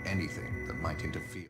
anything that might interfere.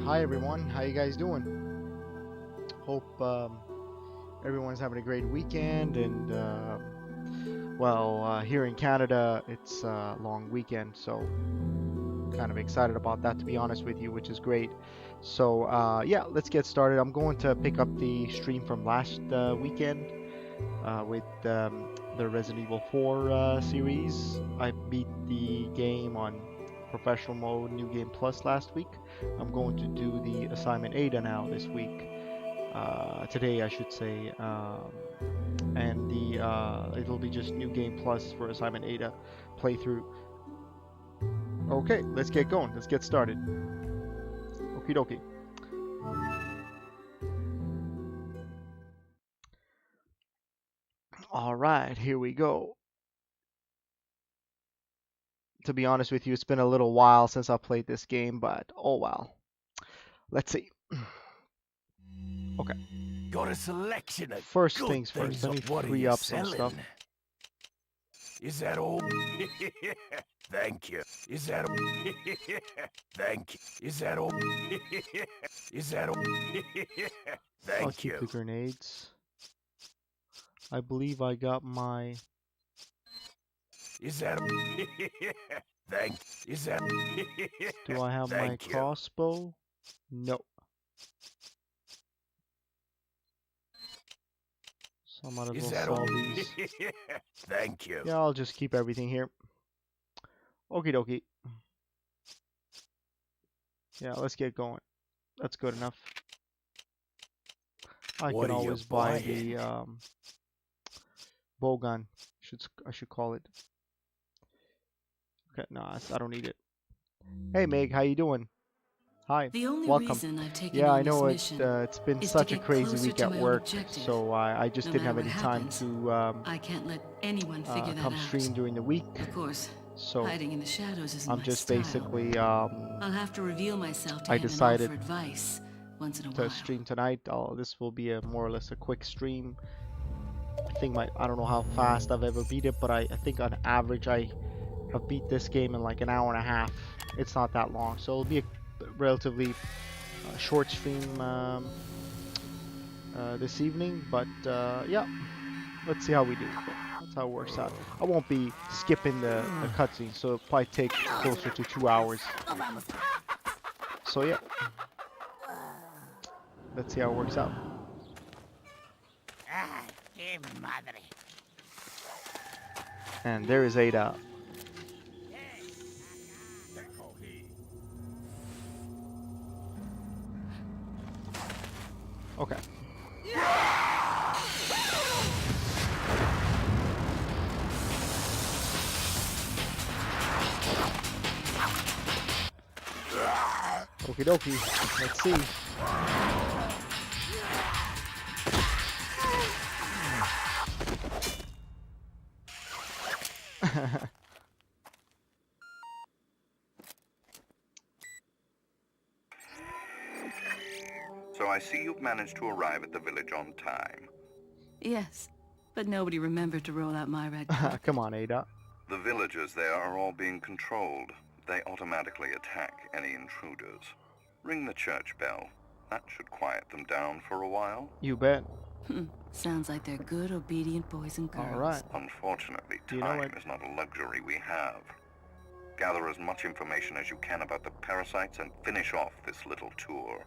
Hi everyone, how you guys doing? Hope everyone's having a great weekend and here in Canada it's a long weekend, so kind of excited about that to be honest with you, which is great. So yeah, let's get started. I'm going to pick up the stream from last weekend with the Resident Evil 4 series. I beat the game on professional mode, new game plus last week. I'm going to do the assignment Ada now this week. Today I should say, and the it'll be just new game plus for assignment Ada playthrough. Okay, let's get going. Let's get started. Okie dokie. All right, here we go. To be honest with you, it's been a little while since I played this game, but oh well. Let's see. Okay. Got a selection of First good things first, let me What are free you up some selling? stuff. Is that all? Thank you. Is that all? Thank you. Is that all? Is that all? I'll Thank keep you. the grenades. I believe I got my... Is that all? Thank. Is that? Do I have my Thank you. crossbow? No. So I might as Is well that sell all? these. Thank you. Yeah, I'll just keep everything here. Okie dokie. Yeah, let's get going. That's good enough. I What can are you always buy buying? the bow gun. I should call it. Okay, no, I don't need it. Hey Meg, how you doing? Hi, The only welcome. reason I've taken Yeah, on I this know mission it's been is such to a get crazy closer week to at my own work, objective. so I just No didn't have matter any what time happens, to I can't let anyone figure that come out. stream during the week. Of course, So hiding in the shadows isn't I'm my just style. basically I'll have to reveal myself to I him and offer decided advice once in a to while. stream tonight. This will be a more or less a quick stream. I don't know how fast I've ever beat it, but I think on average I have beat this game in like an hour and a half. It's not that long, so it'll be a relatively short stream this evening. But yeah, let's see how we do. That's how it works out. I won't be skipping the cutscene, so it'll probably take closer to 2 hours. So yeah, let's see how it works out. And there is Ada. Okay. Okie dokie. Let's see. So I see you've managed to arrive at the village on time. Yes, but nobody remembered to roll out my red carpet. Come on, Ada. The villagers there are all being controlled. They automatically attack any intruders. Ring the church bell. That should quiet them down for a while. You bet. Sounds like they're good, obedient boys and girls. All right. Unfortunately, You know time what? is not a luxury we have. Gather as much information as you can about the parasites and finish off this little tour.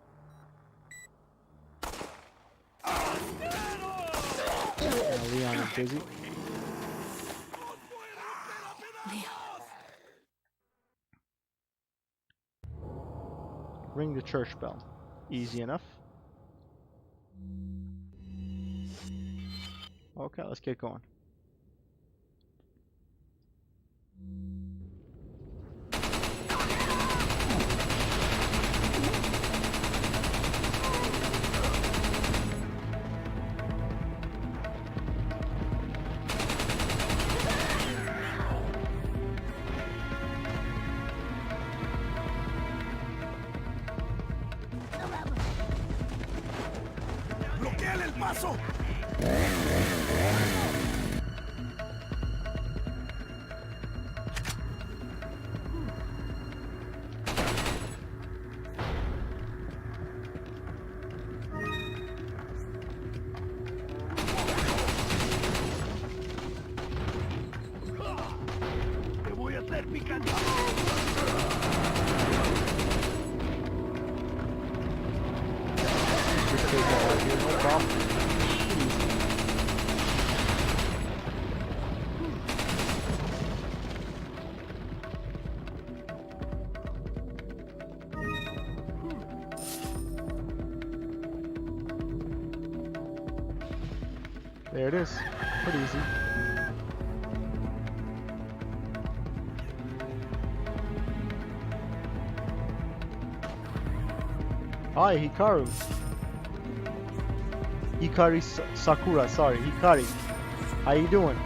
Leon is busy. Ring the church bell. Easy enough. Okay, let's get going. ¡Bloqueale el paso! Just take that out here, no problem. There it is. Pretty easy. Hi, Hikaru. Sakura, sorry, Hikari. How you doing?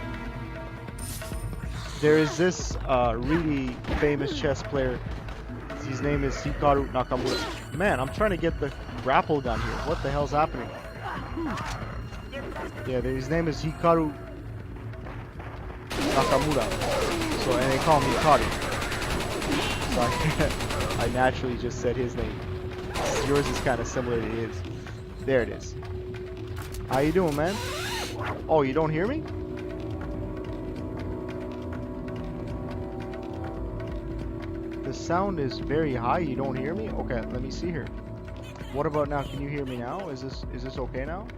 There is this really famous chess player. His name is Hikaru Nakamura. Man, I'm trying to get the grapple gun here. What the hell's happening? Yeah, his name is Hikaru Nakamura. So, and they call him Hikari. So I naturally just said his name. Yours is kind of similar to his. There it is. How you doing, man? Oh, you don't hear me? The sound is very high. You don't hear me? Okay, let me see here. What about now? Can you hear me now? Is this okay now?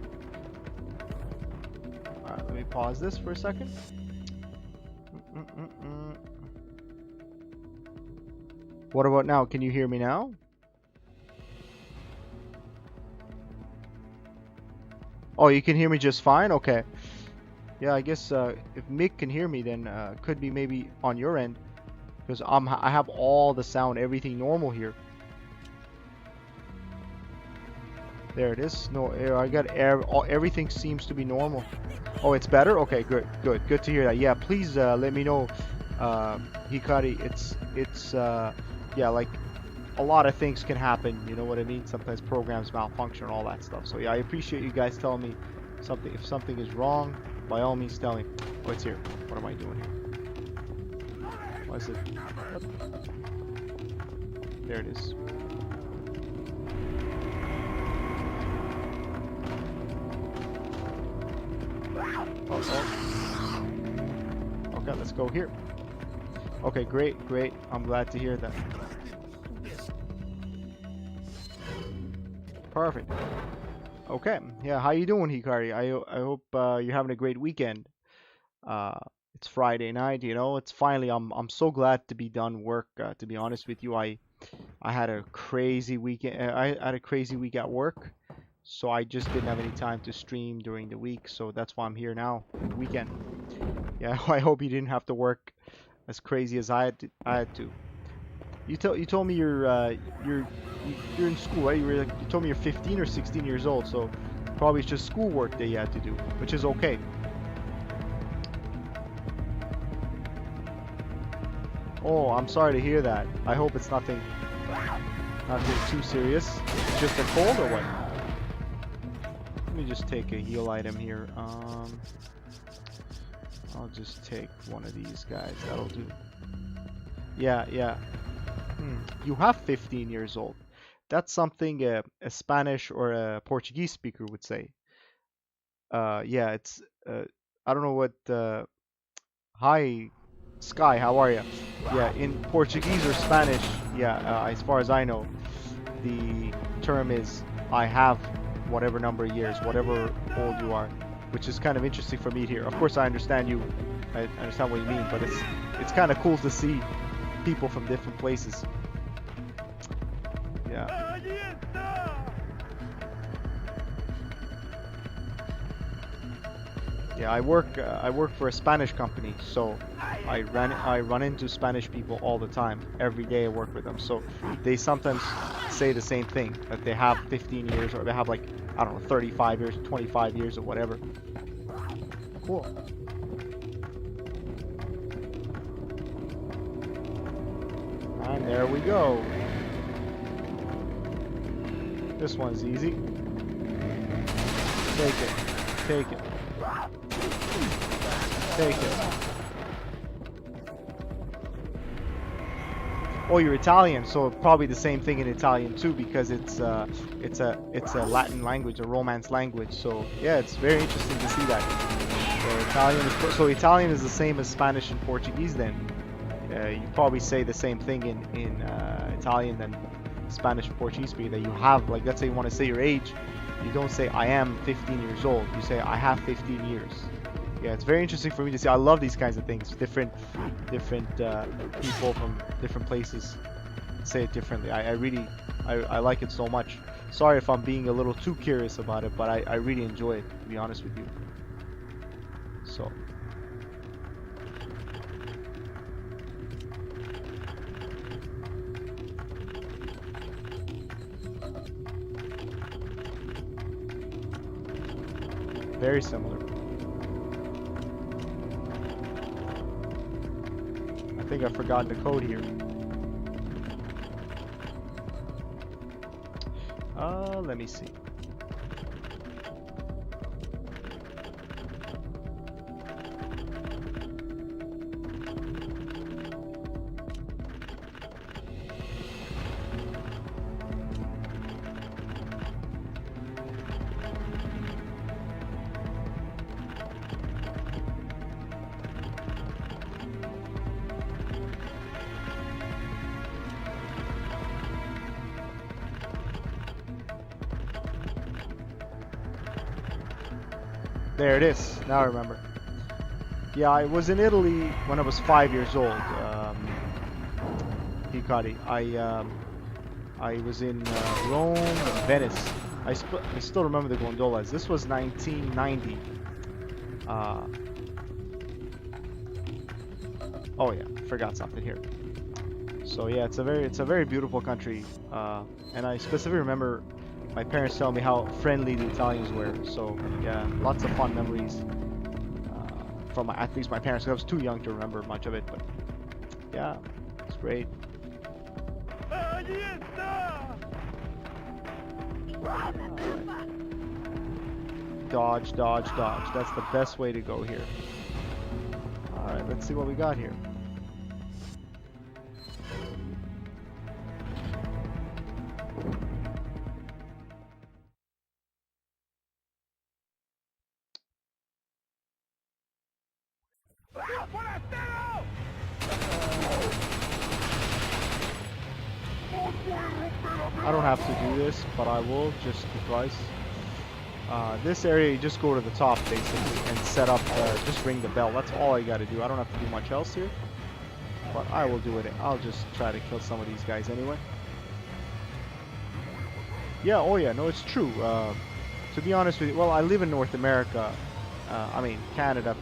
Alright, let me pause this for a second. What about now? Can you hear me now? Oh, you can hear me just fine? Okay. Yeah, I guess if Mick can hear me, then could be maybe on your end, because I have all the sound, everything normal here. There it is. No air. I got air. Everything seems to be normal. Oh, it's better. Okay, good to hear that. Yeah, please let me know, Hikari. It's yeah, like a lot of things can happen. You know what I mean? Sometimes programs malfunction and all that stuff. So yeah, I appreciate you guys telling me something. If something is wrong, by all means tell me. Oh, it's here. What am I doing here? Why is it? What? There it is. Okay, let's go here. Okay, great. I'm glad to hear that. Perfect. Okay, yeah, how you doing, Hikari? I hope you're having a great weekend. It's Friday night, you know. It's finally. I'm so glad to be done work. To be honest with you, I had a crazy weekend. I had a crazy week at work. So I just didn't have any time to stream during the week, so that's why I'm here now, on the weekend. Yeah, I hope you didn't have to work as crazy as I had to. You told me you're in school, right? You told me you're 15 or 16 years old, so probably it's just schoolwork that you had to do, which is okay. Oh, I'm sorry to hear that. I hope it's nothing too serious. It's just a cold or what? Let me just take a heal item here. I'll just take one of these guys. That'll do. Yeah. You have 15 years old. That's something a Spanish or a Portuguese speaker would say. Yeah, it's I don't know what. Hi, Sky. How are you? Yeah, in Portuguese or Spanish. Yeah, as far as I know, the term is I have whatever number of years, whatever old you are, which is kind of interesting for me here. Of course, I understand you. I understand what you mean, but it's kind of cool to see people from different places. Yeah. Yeah, I work for a Spanish company, so I run into Spanish people all the time. Every day I work with them, so they sometimes say the same thing, that they have 15 years or they have like, I don't know, 35 years, 25 years or whatever. Cool. And there we go. This one's easy. Take it. Take it. Take it. Oh, you're Italian, so probably the same thing in Italian too, because it's a Latin language, a Romance language. So yeah, it's very interesting to see that. So Italian is the same as Spanish and Portuguese then. you probably say the same thing in Italian than Spanish or Portuguese speaking. That you have, like, let's say you want to say your age, you don't say I am 15 years old. You say I have 15 years. Yeah, it's very interesting for me to see. I love these kinds of things. Different people from different places say it differently. I really I like it so much. Sorry if I'm being a little too curious about it, but I really enjoy it, to be honest with you. So. Very similar. I think I've forgotten the code here. Let me see. There it is. Now I remember. Yeah, I was in Italy when I was 5 years old. Hikari. I was in Rome and Venice. I still remember the gondolas. This was 1990. Oh yeah, forgot something here. So yeah, it's a very beautiful country. And I specifically remember my parents telling me how friendly the Italians were. So yeah, lots of fun memories from at least my parents. I was too young to remember much of it, but yeah, it's great. Dodge, dodge, dodge. That's the best way to go here. Alright, let's see what we got here. I don't have to do this, but I will just because. This area, you just go to the top basically and set up, just ring the bell. That's all I gotta do. I don't have to do much else here, but I will do it. I'll just try to kill some of these guys anyway. Yeah, oh yeah, no, it's true. To be honest with you, well, I live in North America. I mean, Canada.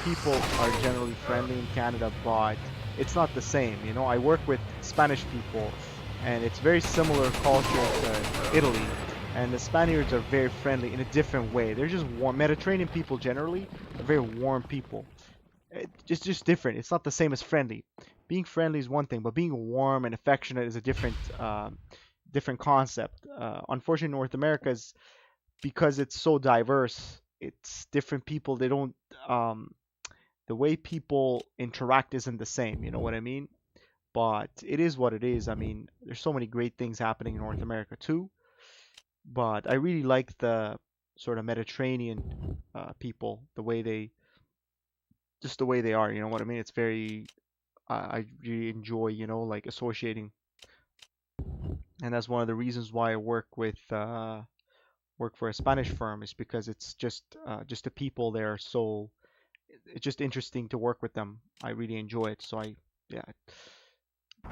People are generally friendly in Canada, but it's not the same. You know, I work with Spanish people, and it's very similar culture to Italy. And the Spaniards are very friendly in a different way. They're just warm. Mediterranean people generally are very warm people. It's just different. It's not the same as friendly. Being friendly is one thing, but being warm and affectionate is a different concept. Unfortunately, North America is, because it's so diverse. It's different people. They don't. The way people interact isn't the same. You know what I mean? But it is what it is. I mean, there's so many great things happening in North America too. But I really like the sort of Mediterranean people, the way just the way they are. You know what I mean? It's very, I really enjoy, you know, like associating, and that's one of the reasons why I work for a Spanish firm, is because it's just the people there. So it's just interesting to work with them. I really enjoy it. So yeah,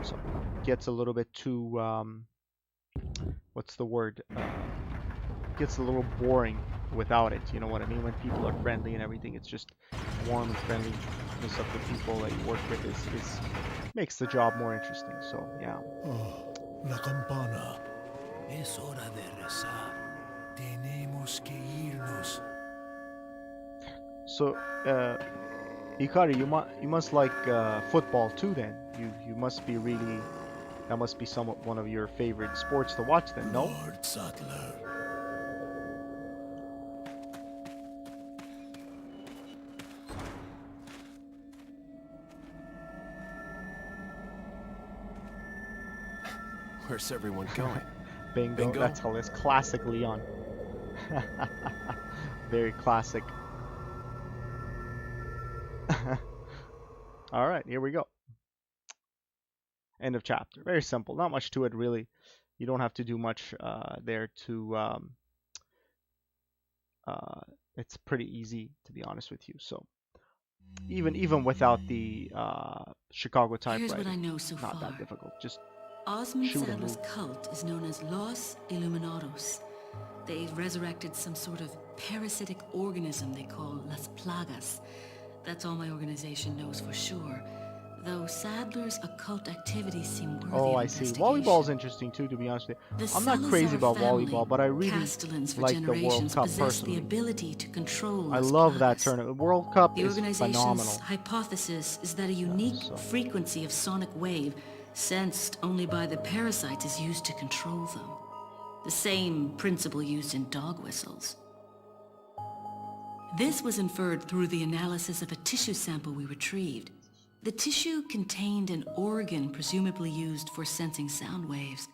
so it gets a little bit too what's the word? Gets a little boring without it. You know what I mean? When people are friendly and everything, it's just warm and friendliness of the people that you work with is makes the job more interesting. So yeah. Oh, la campana. Es hora de rezar. Tenemos que irnos. So, Hikari, you must like football too. Then you must be really, that must be somewhat one of your favorite sports to watch. Then, no? Lord Sattler. Where's everyone going? Bingo. Bingo? That's how it's classic Leon. Very classic. All right, here we go. End of chapter. Very simple. Not much to it really. You don't have to do much there to. Uh, it's pretty easy to be honest with you. So even without the Chicago Here's what I typewriting, know so not far. that difficult. Just Osmond shoot and Sadler's move. cult is known as Los Illuminados. They've resurrected some sort of parasitic organism they call Las Plagas. That's all my organization knows for sure. Though Sadler's occult activities seem worthy Oh, of I see. investigation. Volleyball's interesting too, to be honest with you. The I'm not crazy Salazar about family, volleyball, but I really Castellans for like the World generations, Cup possess the personally. ability to control I Las love that Plagas. tournament. World Cup The is organization's phenomenal. hypothesis is that a unique so- frequency of sonic wave, sensed only by the parasites, is used to control them. The same principle used in dog whistles. This was inferred through the analysis of a tissue sample we retrieved. The tissue contained an organ presumably used for sensing sound waves.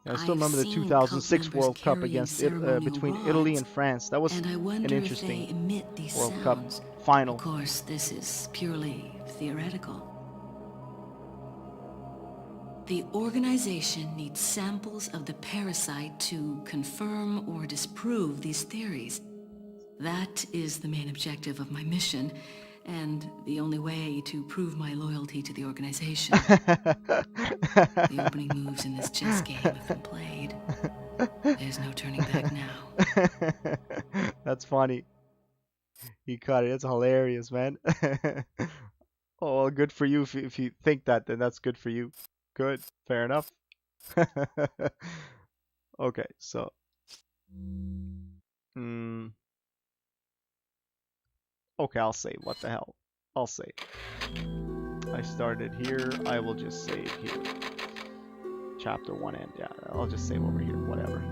Yeah, I still I've remember the seen 2006 cult World members Cup carrying against ceremonial between Italy rods, and France. That was and I an wonder if they interesting emit these World Cup sounds. final. Of course, this is purely theoretical. The organization needs samples of the parasite to confirm or disprove these theories. That is the main objective of my mission, and the only way to prove my loyalty to the organization. The opening moves in this chess game have been played. There's no turning back now. That's funny. You caught it. It's hilarious, man. Oh, well, good for you. If you think that, then that's good for you. Good. Fair enough. Okay, so. Mm, okay, I'll save. What the hell? I'll save. I started here. I will just save here. Chapter 1 end. Yeah, I'll just save over here. Whatever.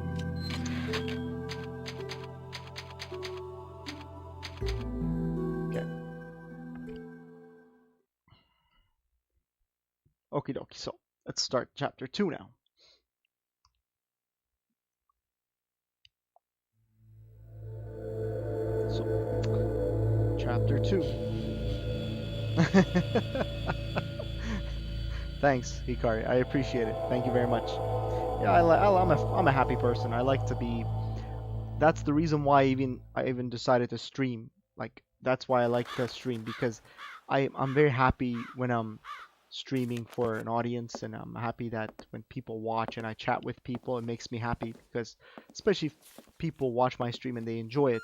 Okay. Okie dokie. So let's start chapter 2 now. So, chapter 2. Thanks, Hikari. I appreciate it. Thank you very much. Yeah, I'm a happy person. I like to be. That's the reason why I even decided to stream. Like that's why I like to stream because I'm very happy when I'm streaming for an audience, and I'm happy that when people watch and I chat with people, it makes me happy because especially if people watch my stream and they enjoy it.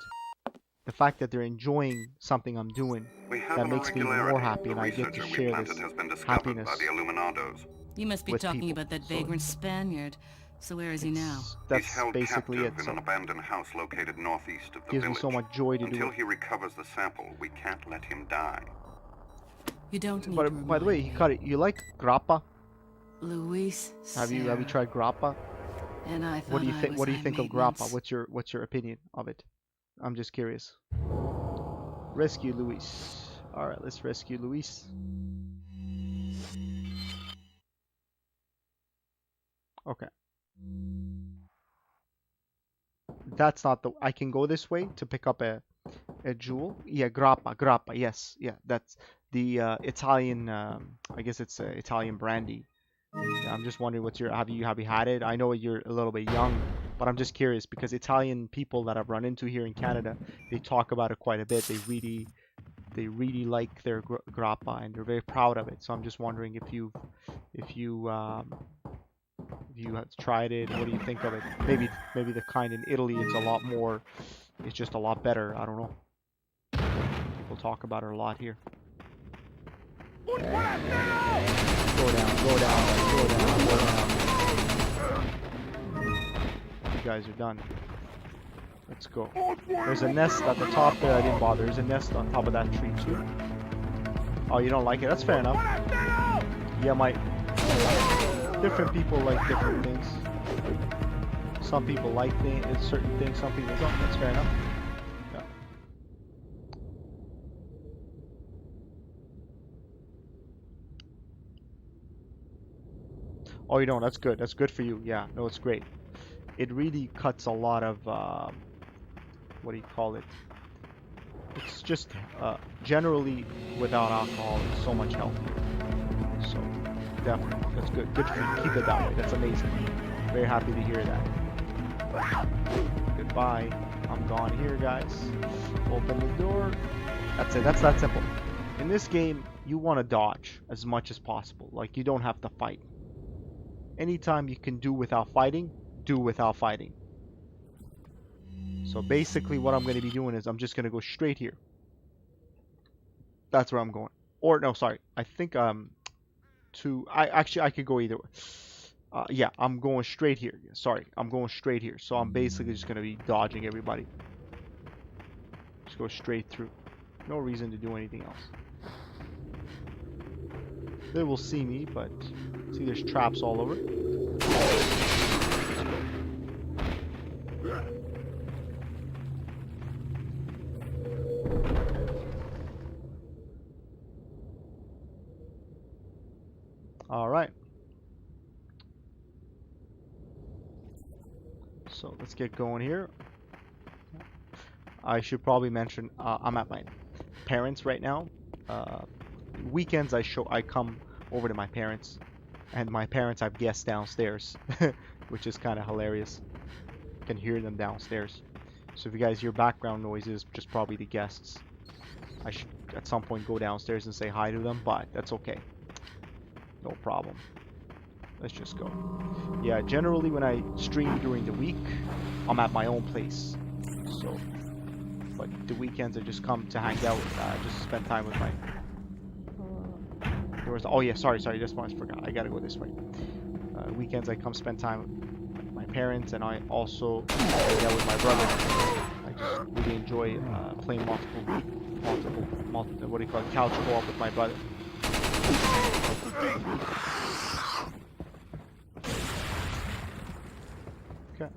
The fact that they're enjoying something I'm doing, that makes me even more happy, and I get to share this happiness by the Illuminados. You must be with talking people. about that So vagrant Spaniard. So where is he now? That's He's held basically captive it. in So an abandoned house located northeast of the gives me village. so much joy to do Until it. he recovers the sample, we can't let him die. You don't need to But by the way, remind me. Hikari, you like grappa? Luis. Have you Serra. tried grappa? And I thought What do you I think? was What do you high think of maintenance. grappa? What's your opinion of it? I'm just curious. Rescue Luis. All right, let's rescue Luis. Okay. That's not the. I can go this way to pick up a jewel. Yeah, grappa. Yes, yeah, that's the Italian. I guess it's Italian brandy. Yeah, I'm just wondering what's your. Have you had it? I know you're a little bit young, but I'm just curious because Italian people that I've run into here in Canada, they talk about it quite a bit. They really like their grappa and they're very proud of it. So I'm just wondering if you have tried it. What do you think of it? Maybe the kind in Italy, it's a lot more. It's just a lot better. I don't know. People talk about it a lot here. Go down, go down, go down, go down. You guys are done. Let's go. There's a nest at the top there. I didn't bother. There's a nest on top of that tree too. Oh, you don't like it? That's fair enough. Yeah, different people like different things. Some people like certain things. Some people don't. That's fair enough. Yeah. Oh, you don't. That's good. That's good for you. Yeah. No, it's great. It really cuts a lot of what do you call it? It's just generally without alcohol, it's so much healthier. So definitely. That's good. Good for you. Keep it that way. That's amazing. Very happy to hear that. Goodbye. I'm gone here, guys. Open the door. That's it. That's that simple. In this game, you want to dodge as much as possible. Like, you don't have to fight. Anytime you can do without fighting, do without fighting. So basically what I'm going to be doing is I'm just going to go straight here. That's where I'm going. Or no, sorry. I think I could go either way. Yeah, I'm going straight here. Sorry, I'm going straight here. So I'm basically just going to be dodging everybody. Just go straight through. No reason to do anything else. They will see me, but see there's traps all over. All right. So let's get going here. I should probably mention I'm at my parents right now. Weekends I come over to my parents, and my parents have guests downstairs, which is kind of hilarious. You can hear them downstairs. So if you guys hear background noises, just probably the guests. I should at some point go downstairs and say hi to them, but that's okay. No problem. Let's just go. Yeah, generally when I stream during the week, I'm at my own place. So, but the weekends I just come to hang out, just spend time with my. Oh yeah, sorry. This one I forgot. I gotta go this way. Weekends I come spend time with my parents, and I also hang out with my brother. I just really enjoy playing multiple, what do you call it, couch co-op with my brother. Okay.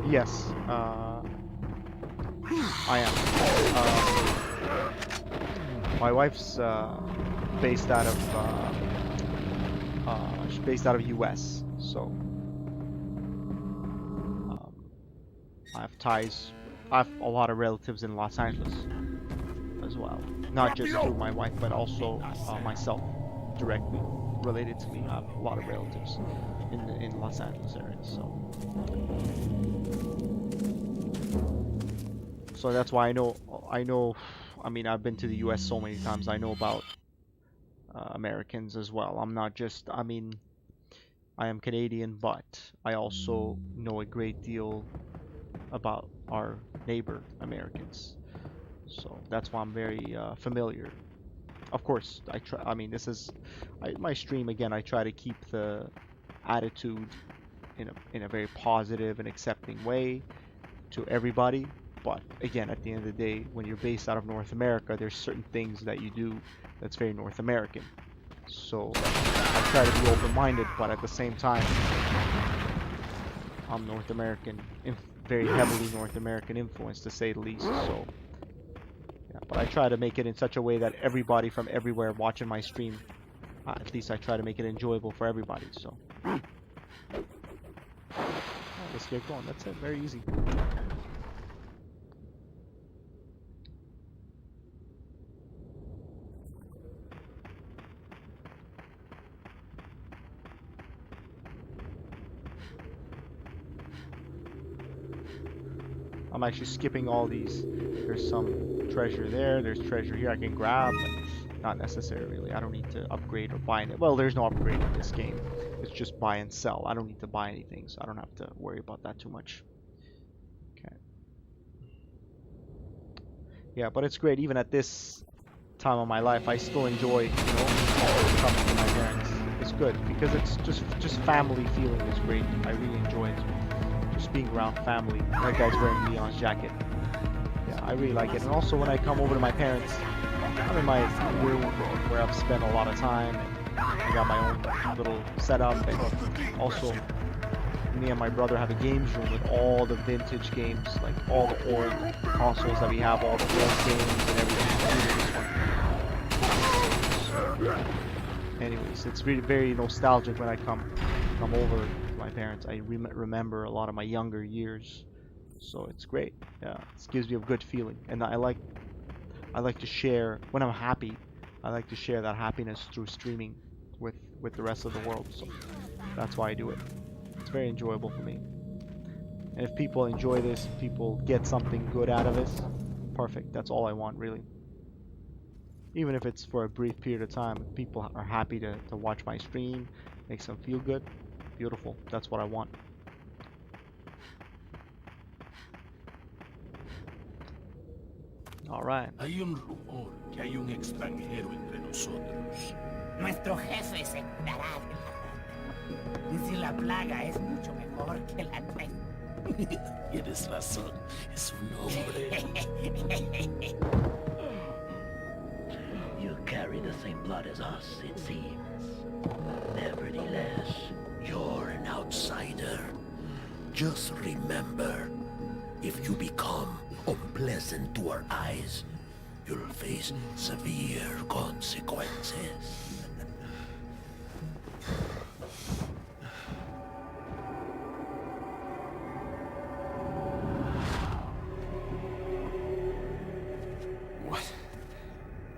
Yes, I am. My wife's based out of she's based out of U.S. So I have ties. I have a lot of relatives in Los Angeles as well. Not just through my wife, but also myself directly related to me. I have a lot of relatives in Los Angeles area. So that's why I know, I mean, I've been to the US so many times, I know about Americans as well. I'm not just, I mean, I am Canadian, but I also know a great deal about our neighbor Americans. So that's why I'm very familiar. Of course, I mean, this is my stream again. I try to keep the attitude in a very positive and accepting way to everybody. But again, at the end of the day, when you're based out of North America, there's certain things that you do that's very North American. So I try to be open-minded, but at the same time, I'm North American, very heavily North American influence, to say the least. So yeah, but I try to make it in such a way that everybody from everywhere watching my stream, at least I try to make it enjoyable for everybody. So let's get going. That's it. Very easy. I'm actually skipping all these. There's some treasure there. There's treasure here I can grab, but not necessarily. I don't need to upgrade or buy it. Well, there's no upgrade in this game. It's just buy and sell. I don't need to buy anything, so I don't have to worry about that too much. Okay. Yeah, but it's great. Even at this time of my life, I still enjoy, coming to my parents. It's good because it's just family feeling is great. I really enjoy it. Just being around family. That guy's wearing Leon's jacket. Yeah, I really like it. And also when I come over to my parents, I'm in my room where I've spent a lot of time, and I got my own little setup, and also me and my brother have a games room with all the vintage games, like all the old consoles that we have, all the old games and everything, including this one. So, anyways, it's really very nostalgic when I come over to my parents. I remember a lot of my younger years, so it's great. Yeah, it gives me a good feeling, and I like to share when I'm happy. I like to share that happiness through streaming with the rest of the world. So that's why I do it. It's very enjoyable for me. And if people enjoy this, if people get something good out of this, perfect. That's all I want, really. Even if it's for a brief period of time, if people are happy to watch my stream, makes them feel good, beautiful. That's what I want. All right. Hay un rumor que hay un extranjero entre nosotros. Nuestro jefe se curará de la rata. Y si la plaga es mucho mejor que la nuestra. Tienes razón, es un hombre. You carry the same blood as us, it seems. Nevertheless, You're an outsider. Just remember, if you become unpleasant to our eyes, you'll face severe consequences. What?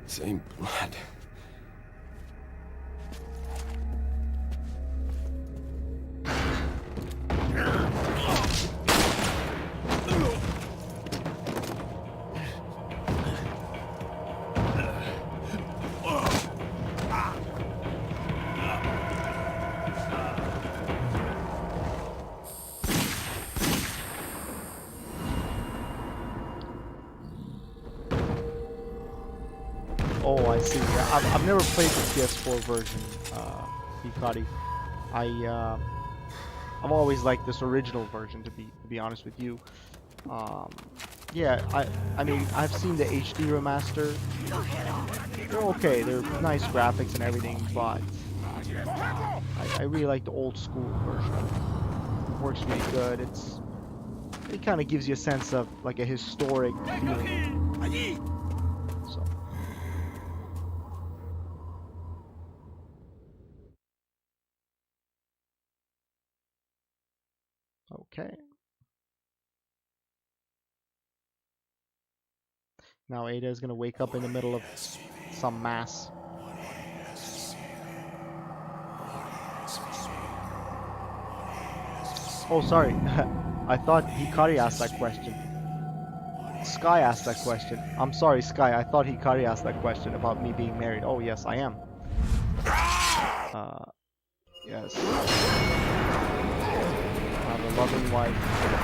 Same blood. Oh, I see. Yeah, I've never played the PS4 version, Hikari. I've always liked this original version, to be honest with you. Um, yeah, I mean, I've seen the HD remaster. They're okay. They're nice graphics and everything, but I really like the old school version. It works really good. It kind of gives you a sense of like a historic feeling. So. Okay. Now Ada is gonna wake up in the middle of some mass. Oh, sorry. I thought Hikari asked that question. Sky asked that question. I'm sorry, Sky. I thought Hikari asked that question about me being married. Oh, yes, I am. Yes. I have a loving wife.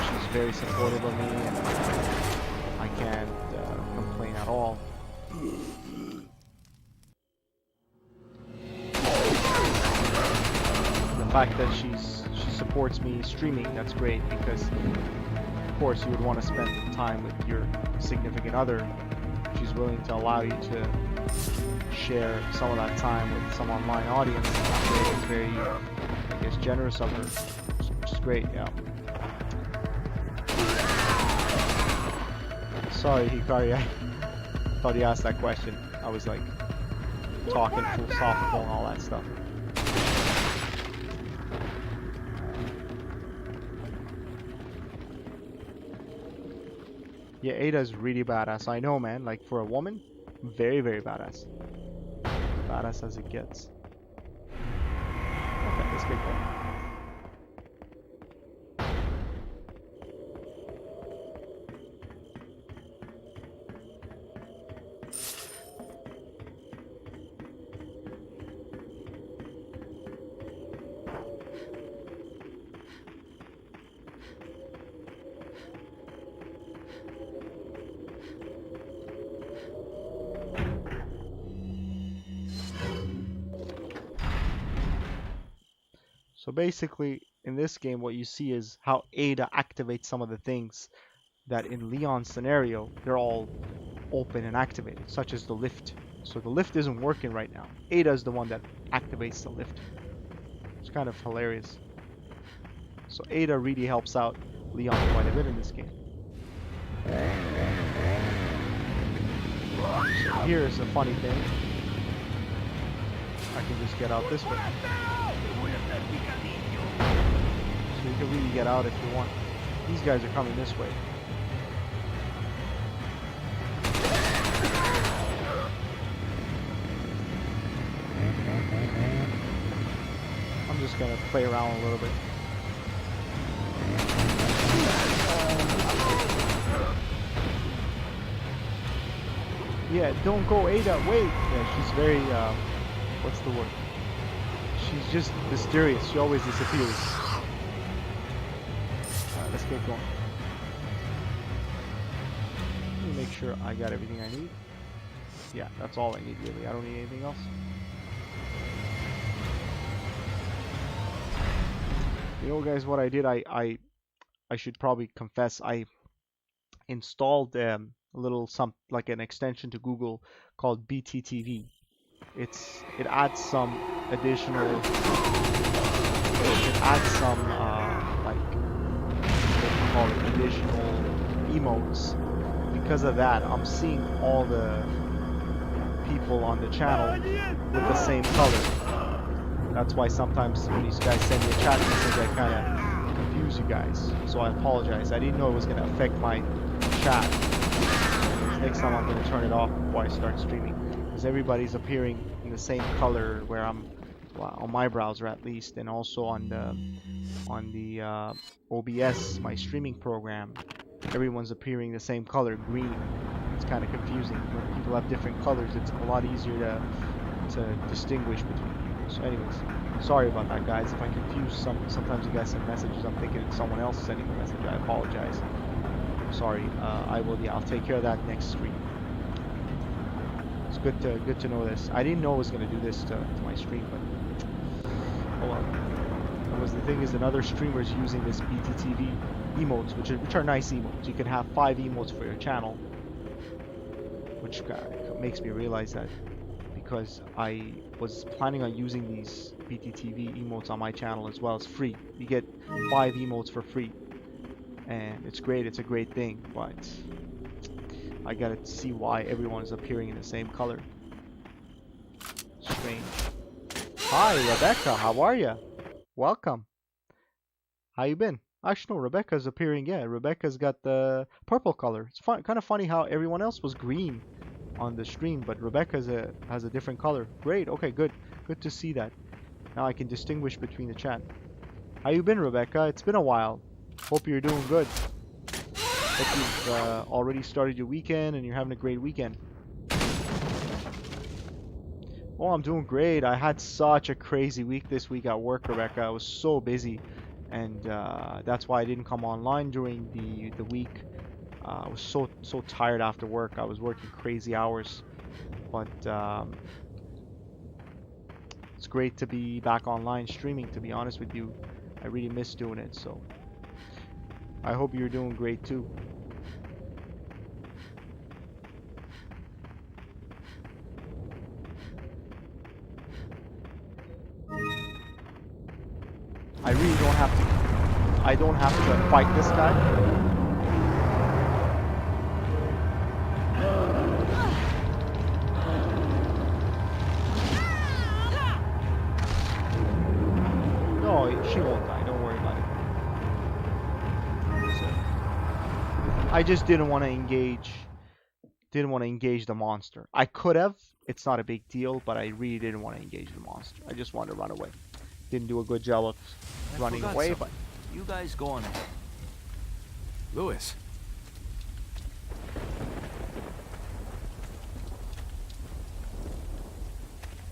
She's very supportive of me, and I can't complain at all. The fact that she supports me streaming, that's great, because of course you would want to spend time with your significant other. She's willing to allow you to share some of that time with some online audience. It's very, I guess, generous of her, which is great, yeah. Sorry, Hikari, I thought you asked that question. I was like talking philosophical and all that stuff. Yeah, Ada's really badass. I know, man. Like, for a woman, very, very badass. Badass as it gets. Okay, let's get going. So basically, in this game, what you see is how Ada activates some of the things that in Leon's scenario, they're all open and activated, such as the lift. So the lift isn't working right now. Ada is the one that activates the lift. It's kind of hilarious. So Ada really helps out Leon quite a bit in this game. So here's a funny thing. I can just get out this way. So you can really get out if you want. These guys are coming this way. I'm just gonna play around a little bit. Yeah, don't go Ada, wait! Yeah, she's very, what's the word? She's just mysterious. She always disappears. Alright, let's get going. Let me make sure I got everything I need. Yeah, that's all I need really. I don't need anything else. You know, guys, what I did, I should probably confess, I installed a little like an extension to Google called BTTV. It adds some additional, like what do you call it, additional emotes. Because of that, I'm seeing all the people on the channel with the same color. That's why sometimes when these guys send me a chat message, I kind of confuse you guys. So I apologize. I didn't know it was going to affect my chat. Next time I'm going to turn it off before I start streaming, because everybody's appearing in the same color where I'm, well, on my browser at least, and also on the OBS, my streaming program. Everyone's appearing the same color, green. It's kind of confusing. When people have different colors, it's a lot easier to distinguish between people. So anyways, sorry about that, guys. If I confuse sometimes you guys send messages, I'm thinking it's someone else sending the message. I apologize. Sorry. I'll take care of that next stream. It's good to know this. I didn't know I was gonna do this to my stream, but oh well. The thing is, another streamer is using this BTTV emotes, which are nice emotes. You can have 5 emotes for your channel, which makes me realize that, because I was planning on using these BTTV emotes on my channel as well. It's free. You get 5 emotes for free, and it's great. It's a great thing, but I gotta see why everyone is appearing in the same color. Strange. Hi, Rebecca. How are you? Welcome. How you been? Actually, no, Rebecca's appearing. Yeah, Rebecca's got the purple color. It's kind of funny how everyone else was green on the stream, but Rebecca's has a different color. Great. Okay, good. Good to see that. Now I can distinguish between the chat. How you been, Rebecca? It's been a while. Hope you're doing good. Hope you've already started your weekend and you're having a great weekend. Oh, I'm doing great. I had such a crazy week this week at work, Rebecca. I was so busy, and that's why I didn't come online during the week. I was so tired after work. I was working crazy hours, but it's great to be back online streaming. To be honest with you, I really miss doing it. So I hope you're doing great too. I really don't have to. I don't have to fight this guy. No, she won't die. Don't worry about it. So, I just didn't want to engage. Didn't want to engage the monster. I could have. It's not a big deal, but I really didn't want to engage the monster. I just wanted to run away. Didn't do a good job of running away, but you guys go on ahead. Louis.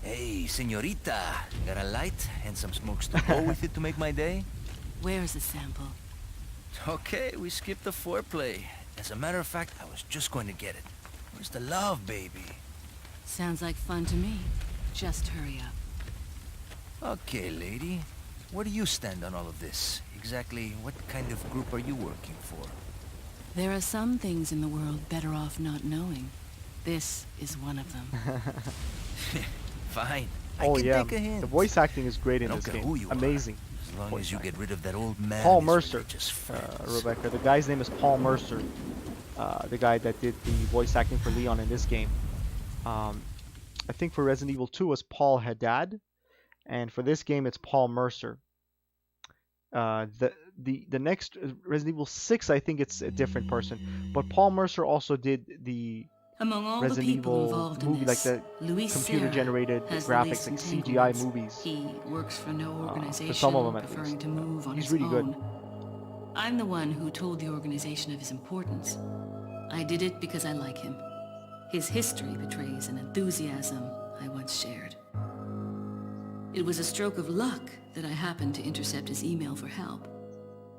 Hey, señorita, got a light and some smokes to go with it to make my day? Where's the sample? Okay, we skipped the foreplay. As a matter of fact, I was just going to get it. Where's the love, baby? Sounds like fun to me. Just hurry up. Okay, lady. Where do you stand on all of this? Exactly what kind of group are you working for? There are some things in the world better off not knowing. This is one of them. Fine. I Oh can yeah, take a hint. the voice acting is great I in don't this care game. who you Amazing. are, as long voice as you acting. get rid of that old man Paul and his Mercer, religious friends. Rebecca. The guy's name is Paul Mercer. The guy that did the voice acting for Leon in this game. Um, I think for Resident Evil 2 was Paul Haddad, and for this game it's Paul Mercer. The next Resident Evil 6, I think it's a different person, but Paul Mercer also did the Among all the Resident people Evil involved in movie, like this, the Luis computer Serra generated has the graphics, least like CGI entanglements. movies. He works for no For some of organization, them at preferring least. to move on He's his really good. own. I'm the one who told the organization of his importance. I did it because I like him. His history betrays an enthusiasm I once shared. It was a stroke of luck that I happened to intercept his email for help.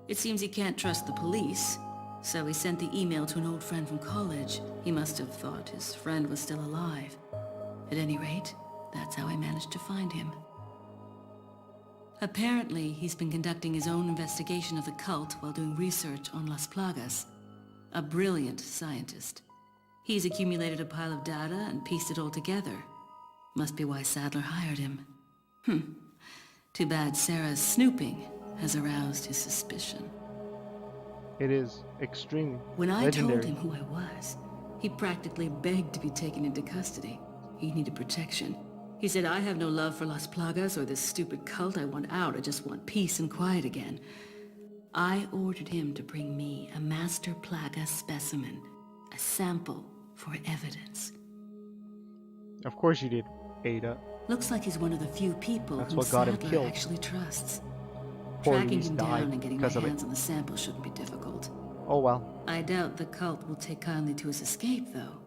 It seems he can't trust the police, so he sent the email to an old friend from college. He must have thought his friend was still alive. At any rate, that's how I managed to find him. Apparently, he's been conducting his own investigation of the cult while doing research on Las Plagas. A brilliant scientist. He's accumulated a pile of data and pieced it all together. Must be why Sadler hired him. Too bad Sarah's snooping has aroused his suspicion. It is extremely When I legendary. told him who I was, he practically begged to be taken into custody. He needed protection. He said, I have no love for Las Plagas or this stupid cult. I want out. I just want peace and quiet again. I ordered him to bring me a Master Plaga specimen, a sample for evidence. Of course you did, Ada. Looks like he's one of the few people That's whom what got him Sadler killed. actually trusts. Poor Tracking Luis him died down and getting my because of it. hands on the sample shouldn't be difficult. Oh well. I doubt the cult will take kindly to his escape, though.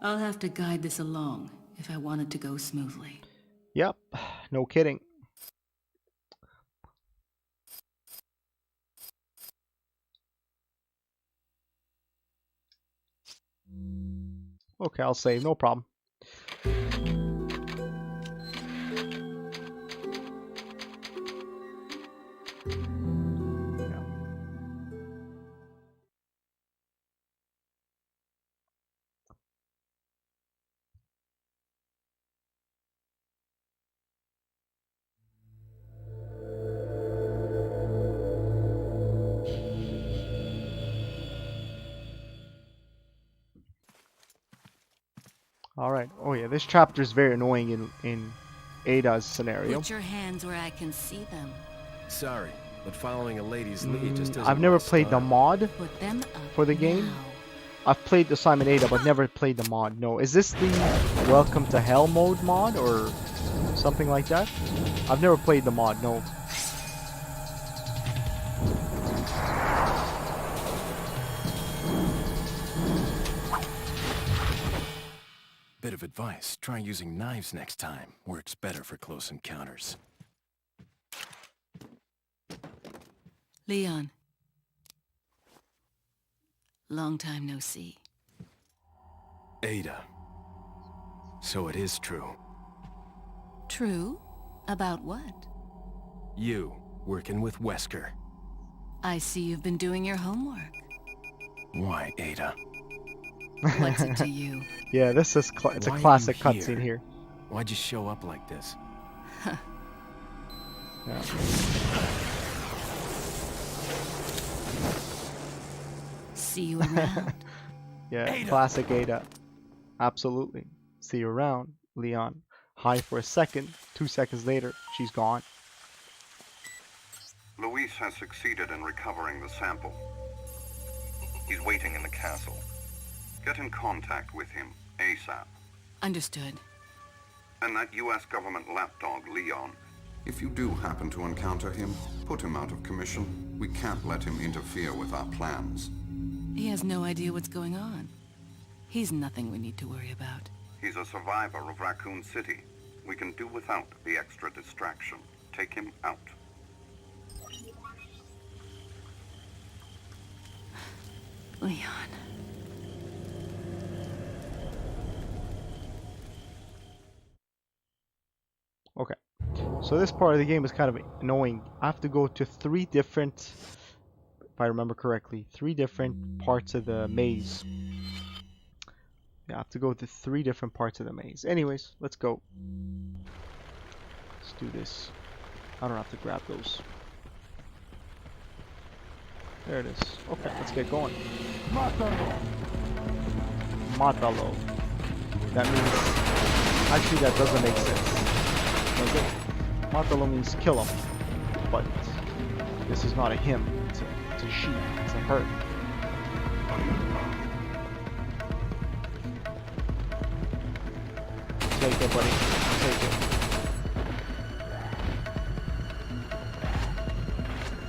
I'll have to guide this along if I want it to go smoothly. Yep. No kidding. Okay, I'll save. No problem. Yeah. All right. Oh yeah, this chapter is very annoying in Ada's scenario. Put your hands where I can see them. Sorry, but following a lady's lead just isn't I've never my played the style. mod Put them up for the game. now. I've played the Simon Ada, but never played the mod. No, is this the Welcome to Hell mode mod or something like that? I've never played the mod. No. Bit of advice, try using knives next time. Works better for close encounters. Leon. Long time no see. Ada. So it is true. True? About what? You, working with Wesker. I see you've been doing your homework. Why, Ada? What's it to you? Yeah, this is it's a Why are classic you cutscene here. Why'd you show up like this? Yeah. See you around. Yeah, Ada! classic Ada. Absolutely. See you around, Leon. Hi for a second. 2 seconds later, she's gone. Luis has succeeded in recovering the sample. He's waiting in the castle. Get in contact with him, ASAP. Understood. And that US government lapdog, Leon. If you do happen to encounter him, put him out of commission. We can't let him interfere with our plans. He has no idea what's going on. He's nothing we need to worry about. He's a survivor of Raccoon City. We can do without the extra distraction. Take him out. Leon. Okay. So this part of the game is kind of annoying. I have to go to 3 different, if I remember correctly, 3 different parts of the maze. Yeah, I have to go to 3 different parts of the maze. Anyways, let's go. Let's do this. I don't have to grab those. There it is. Okay, let's get going. Matalo. That means... Actually, that doesn't make sense. Does it? Matalo means kill him. But this is not a him. It's a she. It's a her. Take it, buddy. Take it.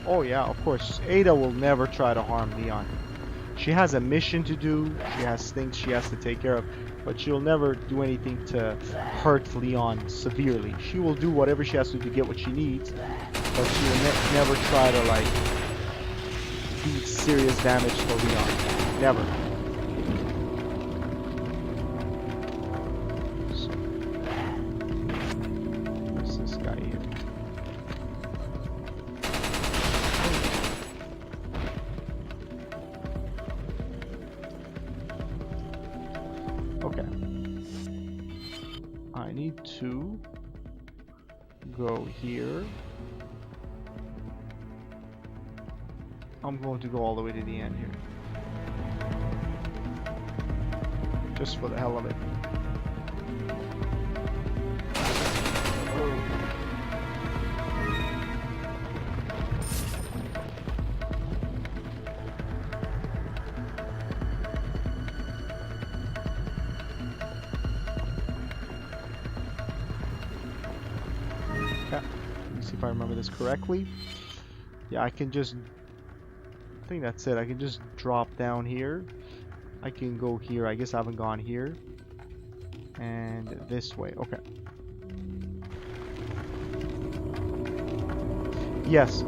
Oh yeah, of course. Ada will never try to harm Leon. She has a mission to do. She has things she has to take care of. But she'll never do anything to hurt Leon severely. She will do whatever she has to do to get what she needs. But she will never try to, like, do serious damage to Leon. Never. Okay. I need to go here. I'm going to go all the way to the end here. Just for the hell of it. Let me see if I remember this correctly. Yeah, I can just... I think that's it. I can just drop down here. I can go here. I guess I haven't gone here. And this way. Okay. Yes,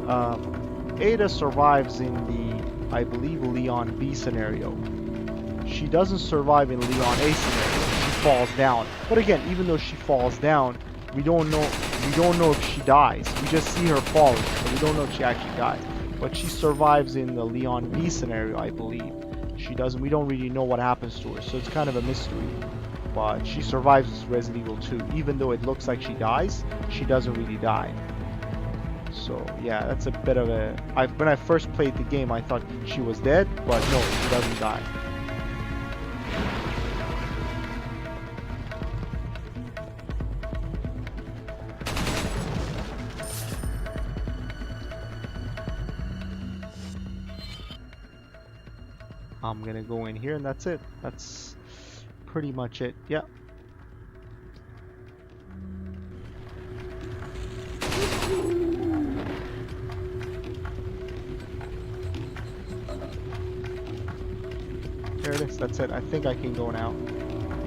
Ada survives in the, I believe, Leon B scenario. She doesn't survive in Leon A scenario. She falls down. But again, even though she falls down, we don't know if she dies. We just see her falling, so we don't know if she actually dies. But she survives in the Leon B scenario, I believe. She doesn't. We don't really know what happens to her, so it's kind of a mystery. But she survives Resident Evil 2, even though it looks like she dies. She doesn't really die. So yeah, that's a bit of a. When I first played the game, I thought she was dead, but no, she doesn't die. I'm gonna go in here and that's it. That's pretty much it. Yeah. There it is. That's it. I think I can go now.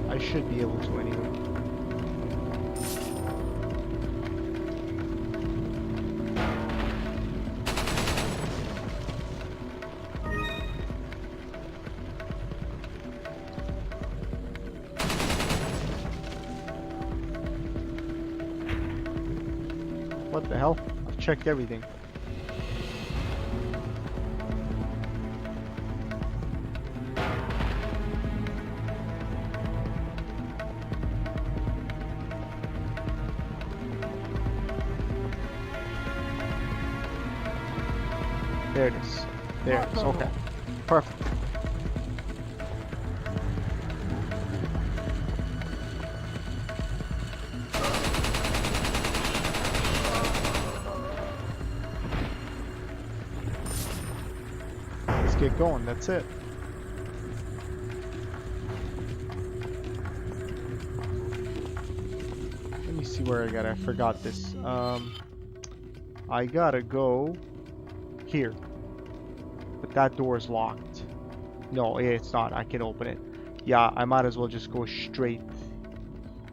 I should be able to anyway. What the hell? I've checked everything. There it is. There it is. Okay. Perfect. Let's get going. That's it. Let me see where I forgot this. I gotta go here. But that door is locked. No, it's not. I can open it. Yeah, I might as well just go straight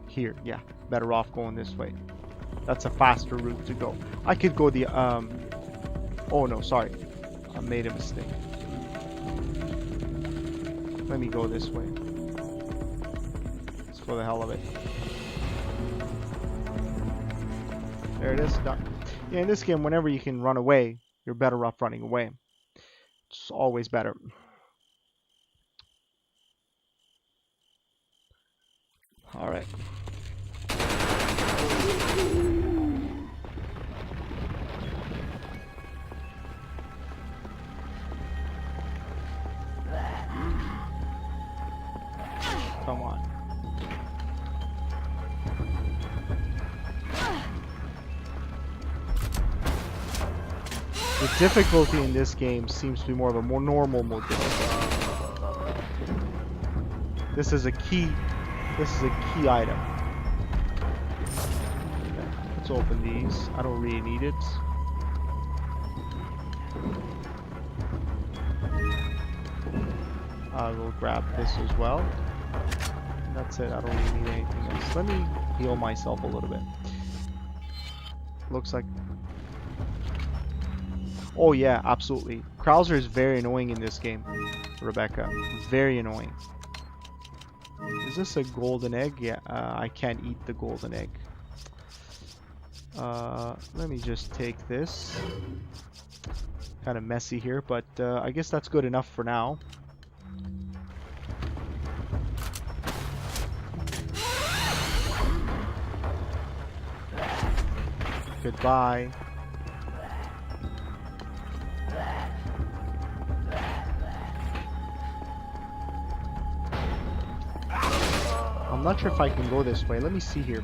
here. Yeah, better off going this way. That's a faster route to go. I could go the oh no, sorry. I made a mistake. Let me go this way. Just for the hell of it. There it is. Done. Yeah, in this game, whenever you can run away, you're better off running away. It's always better. All right. Come on. The difficulty in this game seems to be more of a more normal mode. This is a key. This is a key item. Okay, let's open these. I don't really need it. I will grab this as well. That's it. I don't really need anything else. Let me heal myself a little bit. Looks like... Oh yeah, absolutely. Krauser is very annoying in this game, Rebecca. Very annoying. Is this a golden egg? Yeah, I can't eat the golden egg. Let me just take this. Kind of messy here, but I guess that's good enough for now. Goodbye. I'm not sure if I can go this way. Let me see here.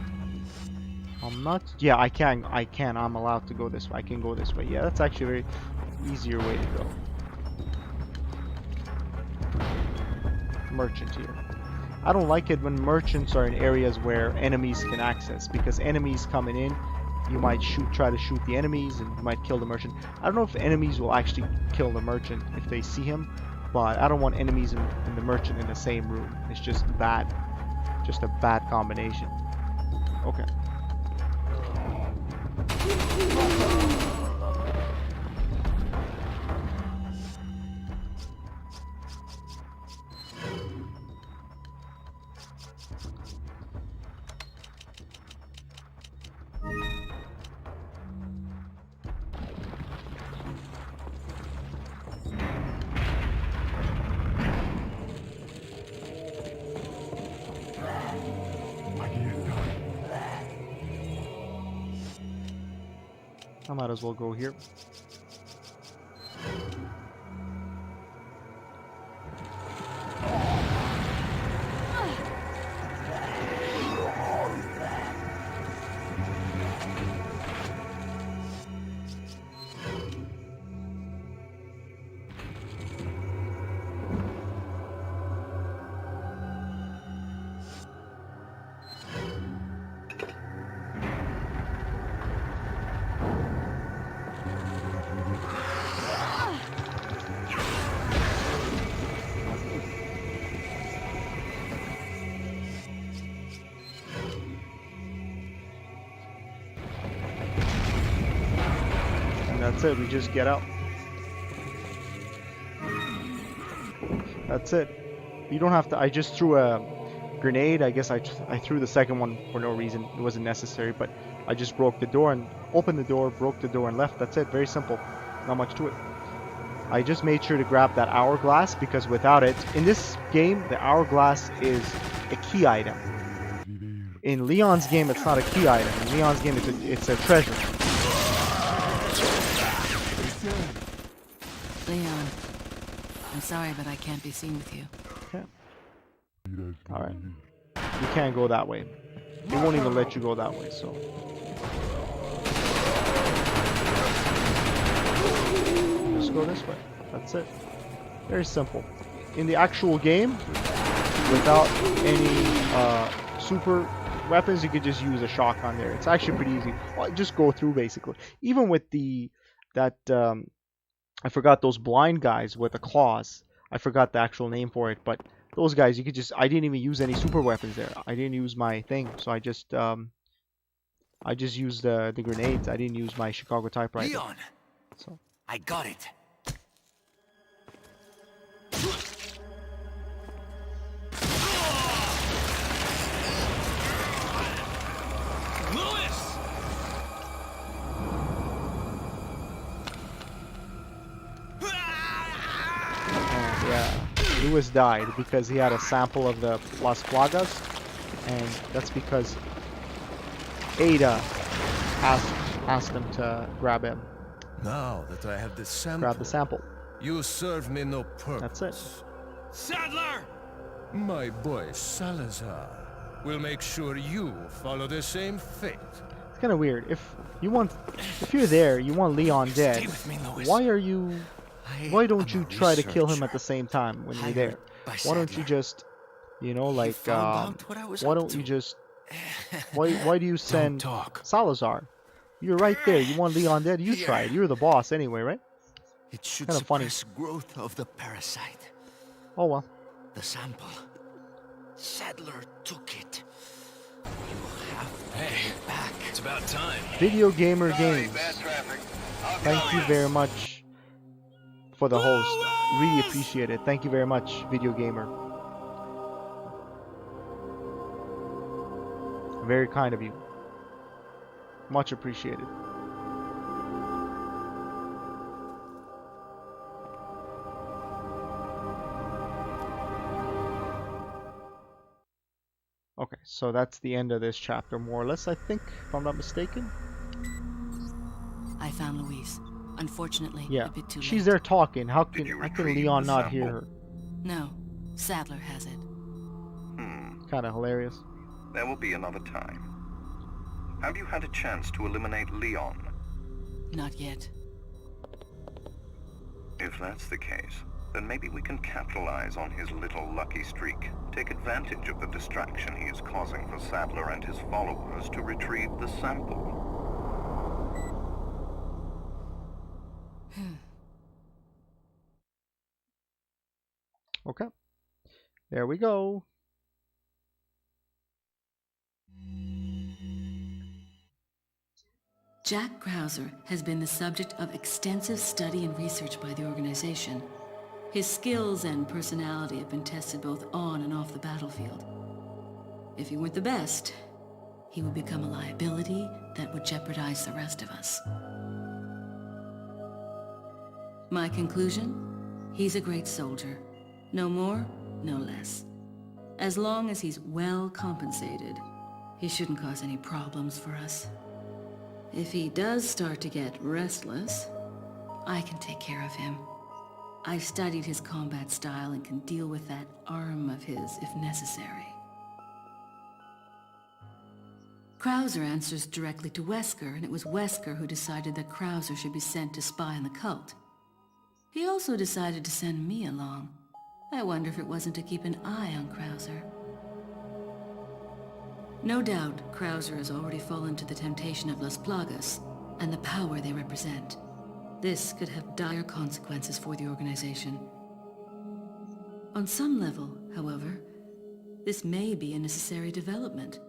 I'm not... Yeah, I can. I'm allowed to go this way. I can go this way. Yeah, that's actually a very easier way to go. Merchant here. I don't like it when merchants are in areas where enemies can access, because enemies coming in, you might try to shoot the enemies, and you might kill the merchant. I don't know if enemies will actually kill the merchant if they see him, but I don't want enemies and the merchant in the same room. It's just bad. Just a bad combination. Okay. I might as well go here. That's it, we just get out. That's it. You don't have to... I just threw a grenade. I guess I threw the second one for no reason. It wasn't necessary, but I just broke the door and opened the door, broke the door and left. That's it. Very simple. Not much to it. I just made sure to grab that hourglass, because without it... In this game, the hourglass is a key item. In Leon's game, it's not a key item. In Leon's game, it's a treasure. Leon, I'm sorry, but I can't be seen with you. Okay. Alright. You can't go that way. It won't even let you go that way, so... Just go this way. That's it. Very simple. In the actual game, without any super weapons, you could just use a shotgun there. It's actually pretty easy. Well, just go through, basically. Even with I forgot those blind guys with the claws. I forgot the actual name for it, but those guys, you could just... I didn't even use any super weapons there. I didn't use my thing, so I just used the grenades. I didn't use my Chicago typewriter. Leon! So. I got it. Lewis died because he had a sample of the Las Plagas. and that's because Ada asked him to grab Now that I have the the sample. you serve me no purpose. That's it. Sadler! My boy Salazar will make sure you follow the same fate. It's kind of weird. If you're there, you want Leon dead. Stay with me, Louis. Why don't you I'm a try to kill him researcher at the same time when you're hired there? by Why don't you Sadler. just, like, found out what I was why up don't you to. just, why do you send talk. Salazar? You're right there. You want Leon dead? You try it. You're the boss anyway, right? It should Kinda funny. suppress growth of the parasite. Oh well. The sample. Sadler took it. You have to give it back. It's about time. Video Gamer Games. traffic. Thank you very much for the host. Really appreciate it. Thank you very much, Video Gamer. Very kind of you. Much appreciated. Okay, so that's the end of this chapter, more or less, I think, if I'm not mistaken. I found Louise. Unfortunately, Yeah, a bit too she's late. there talking. How Did you can retrieve Leon the not hear sample? her? No, Sadler has it. Kind of hilarious. There will be another time. Have you had a chance to eliminate Leon? Not yet. If that's the case, then maybe we can capitalize on his little lucky streak. Take advantage of the distraction he is causing for Sadler and his followers to retrieve the sample. Okay. There we go. Jack Krauser has been the subject of extensive study and research by the organization. His skills and personality have been tested both on and off the battlefield. If he weren't the best, he would become a liability that would jeopardize the rest of us. My conclusion? He's a great soldier. No more, no less. As long as he's well compensated, he shouldn't cause any problems for us. If he does start to get restless, I can take care of him. I've studied his combat style and can deal with that arm of his if necessary. Krauser answers directly to Wesker, and it was Wesker who decided that Krauser should be sent to spy on the cult. He also decided to send me along. I wonder if it wasn't to keep an eye on Krauser. No doubt, Krauser has already fallen to the temptation of Las Plagas and the power they represent. This could have dire consequences for the organization. On some level, however, this may be a necessary development,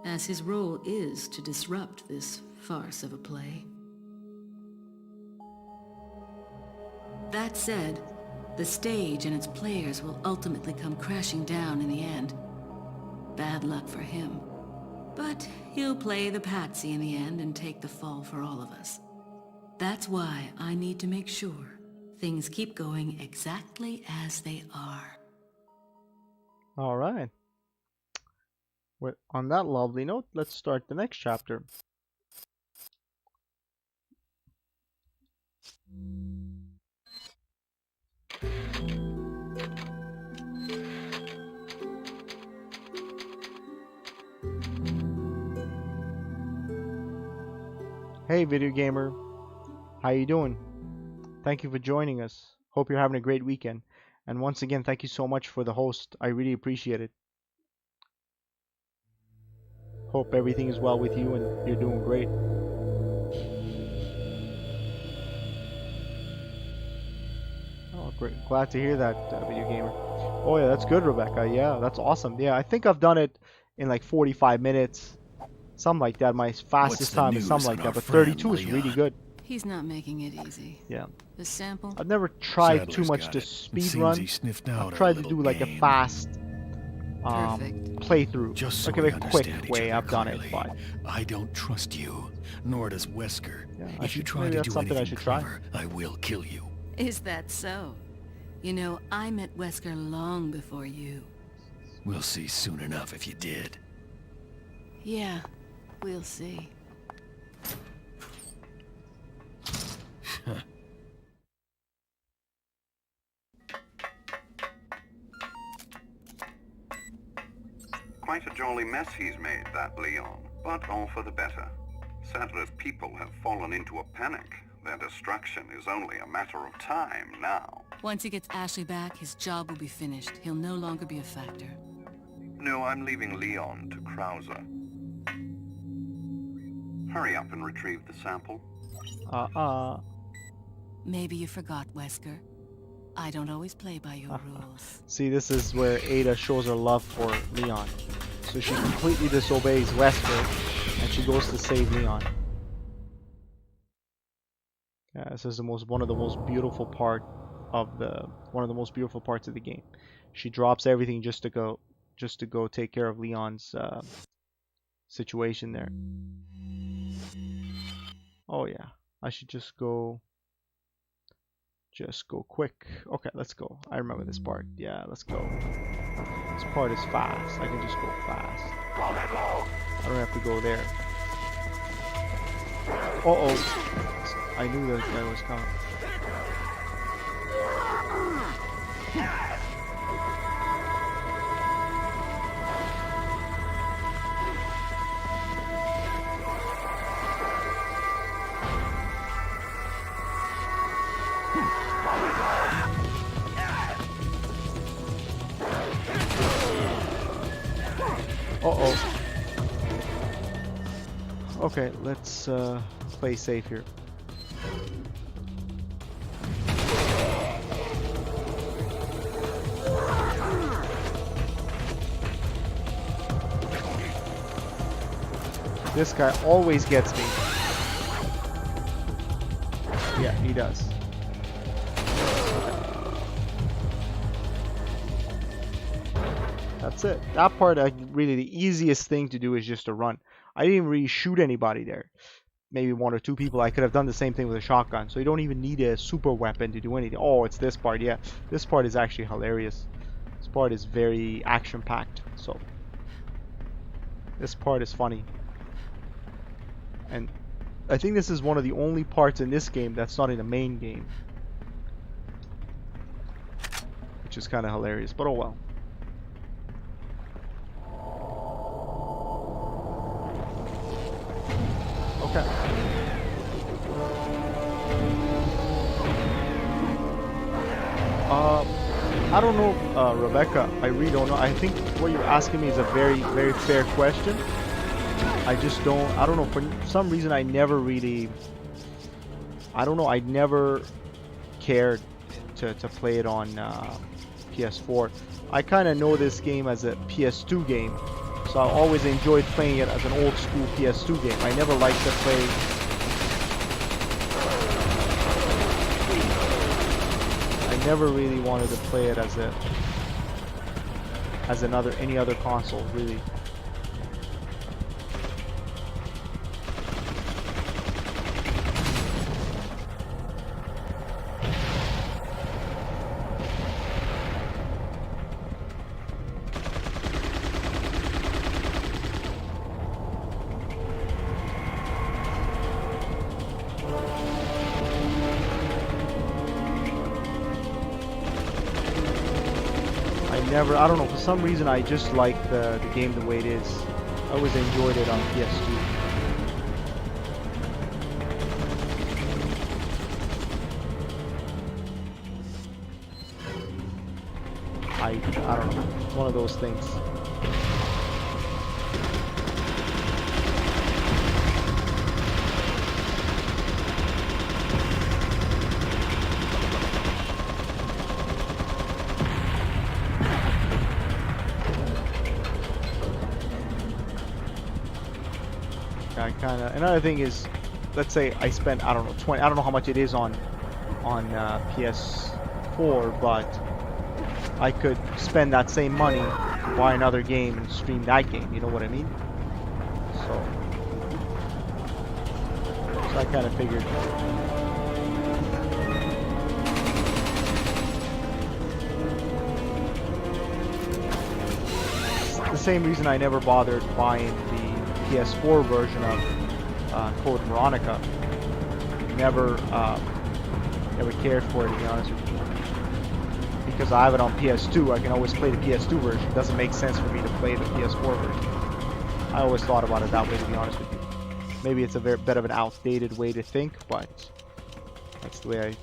as his role is to disrupt this farce of a play. That said, the stage and its players will ultimately come crashing down in the end. Bad luck for him. But he'll play the patsy in the end and take the fall for all of us. That's why I need to make sure things keep going exactly as they are. All right. On that lovely note, let's start the next chapter. Hey video gamer, how you doing? Thank you for joining us. Hope you're having a great weekend. And once again, thank you so much for the host. I really appreciate it. Hope everything is well with you and you're doing great. Oh, great. Glad to hear that, video gamer. Oh yeah, that's good, Rebecca. Yeah, that's awesome. Yeah, I think I've done it in like 45 minutes. Something like that. My fastest time is something like that. But 32 is really good. He's not making it easy. Yeah. The sample? I've never tried Sadler's too much got to it. speed Seems run. he sniffed I've out our tried to little do like a game. fast Perfect. playthrough. Just so like a we very quick understand each way other I've done it. clearly, But I don't trust you, nor does Wesker. Yeah, If you try maybe to that's do something I anything should try. clever, I will kill you. Is that so? You know, I met Wesker long before you. We'll see soon enough if you did. Yeah, we'll see. Quite a jolly mess he's made, that Leon, but all for the better. Sadler's people have fallen into a panic. Their destruction is only a matter of time now. Once he gets Ashley back, his job will be finished. He'll no longer be a factor. No, I'm leaving Leon to Krauser. Hurry up and retrieve the sample. Maybe you forgot, Wesker. I don't always play by your rules. See, this is where Ada shows her love for Leon. So she completely disobeys Wesker, and she goes to save Leon. Yeah, this is one of the most beautiful parts of the game. She drops everything just to go take care of Leon's situation there. Oh yeah, I should just go quick. Okay, let's go. I remember this part. Yeah, let's go. This part is fast. I can just go fast. I don't have to go there. Uh-oh. I knew that guy was coming. Uh-oh. Okay, let's play safe here. This guy always gets me. Yeah, he does. That's it. That part, really the easiest thing to do is just to run. I didn't really shoot anybody there. Maybe one or two people. I could have done the same thing with a shotgun. So you don't even need a super weapon to do anything. Oh, it's this part. Yeah, this part is actually hilarious. This part is very action-packed. So this part is funny. And I think this is one of the only parts in this game that's not in the main game. Which is kind of hilarious, but oh well. Okay. I don't know, Rebecca. I really don't know. I think what you're asking me is a very, very fair question. I just don't. I don't know. For some reason, I never really. I don't know. I never cared to play it on PS4. I kind of know this game as a PS2 game. So I always enjoyed playing it as an old school PS2 game. I never liked to play. I never really wanted to play it as any other console, really. I don't know, for some reason I just like the game the way it is. I always enjoyed it on PS2. I don't know, it's one of those things. Another thing is, let's say I spent, I don't know, 20, I don't know how much it is on PS4, but I could spend that same money to buy another game and stream that game, you know what I mean? So I kind of figured. It's the same reason I never bothered buying the PS4 version of Code Veronica. Never, never cared for it, to be honest with you. Because I have it on PS2, I can always play the PS2 version. It doesn't make sense for me to play the PS4 version. I always thought about it that way, to be honest with you. Maybe it's a bit of an outdated way to think, but that's the way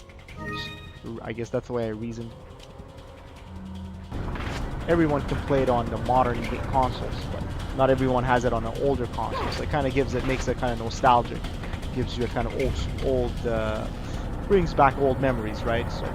I guess that's the way I reasoned. Everyone can play it on the modern consoles, but not everyone has it on the older consoles. So it kind of makes it kind of nostalgic. Gives you a kind of brings back old memories, right? So.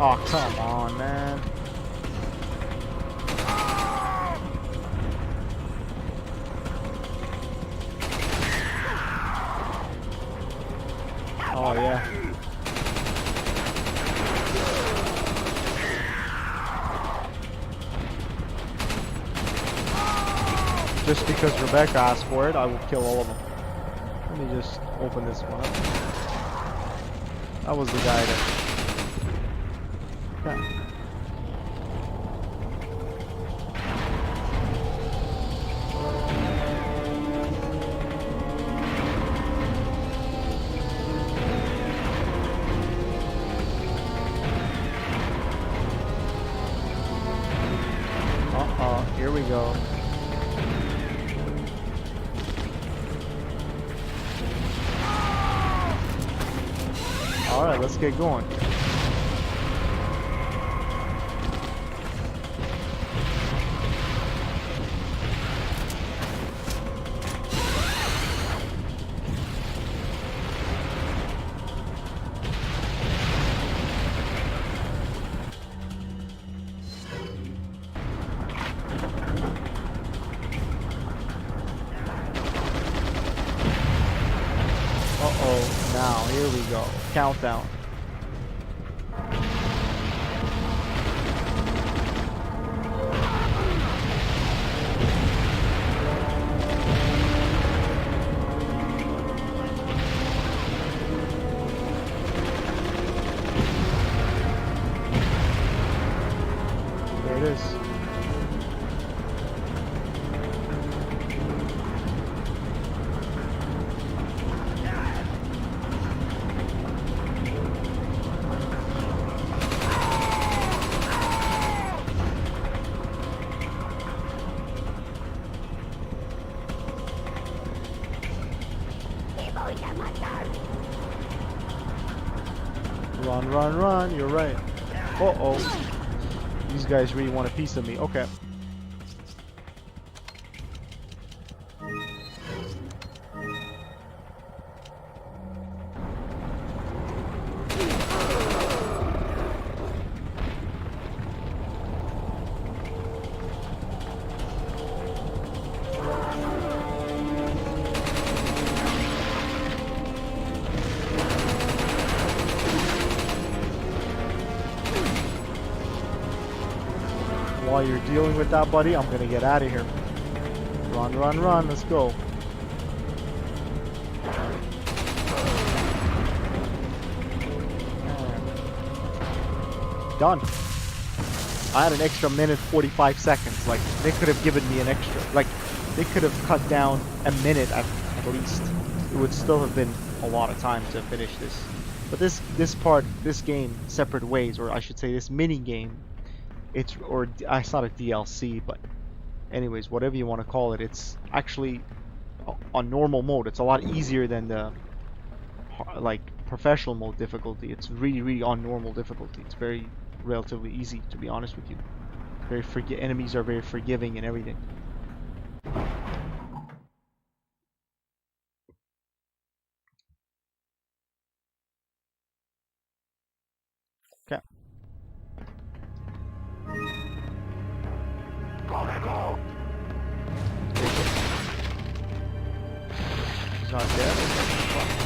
Oh, come on, man. Oh, yeah. Just because Rebecca asked for it, I will kill all of them. Let me just open this one up. That was the guy that... Okay. Uh-oh, here we go. Alright, let's get going. Uh-oh, now, here we go. Countdown. There it is. Run, run, run. You're right. Uh-oh. These guys really want a piece of me. Okay. While you're dealing with that, buddy, I'm gonna get out of here. Run, run, run. Let's go. Done. I had an extra minute 45 seconds. Like, they could have given me an extra. Like, they could have cut down a minute at least. It would still have been a lot of time to finish this. But this game, Separate Ways, or I should say this mini game, it's not a DLC, but anyways, whatever you want to call it, it's actually on normal mode. It's a lot easier than the like professional mode difficulty. It's really on normal difficulty. It's very relatively easy, to be honest with you. Enemies are very forgiving and everything. Okay. He's not dead. Fuck.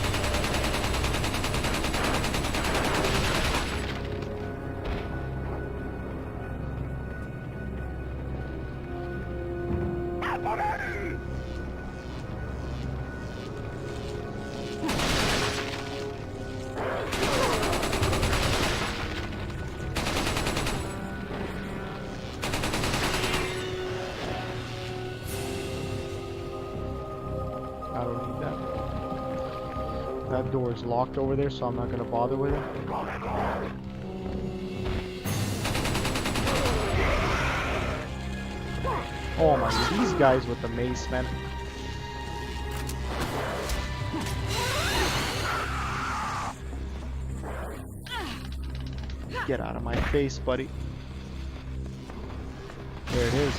I don't need that. That door is locked over there, so I'm not gonna bother with it. Oh my god, these guys with the mace, man. Get out of my face, buddy. There it is.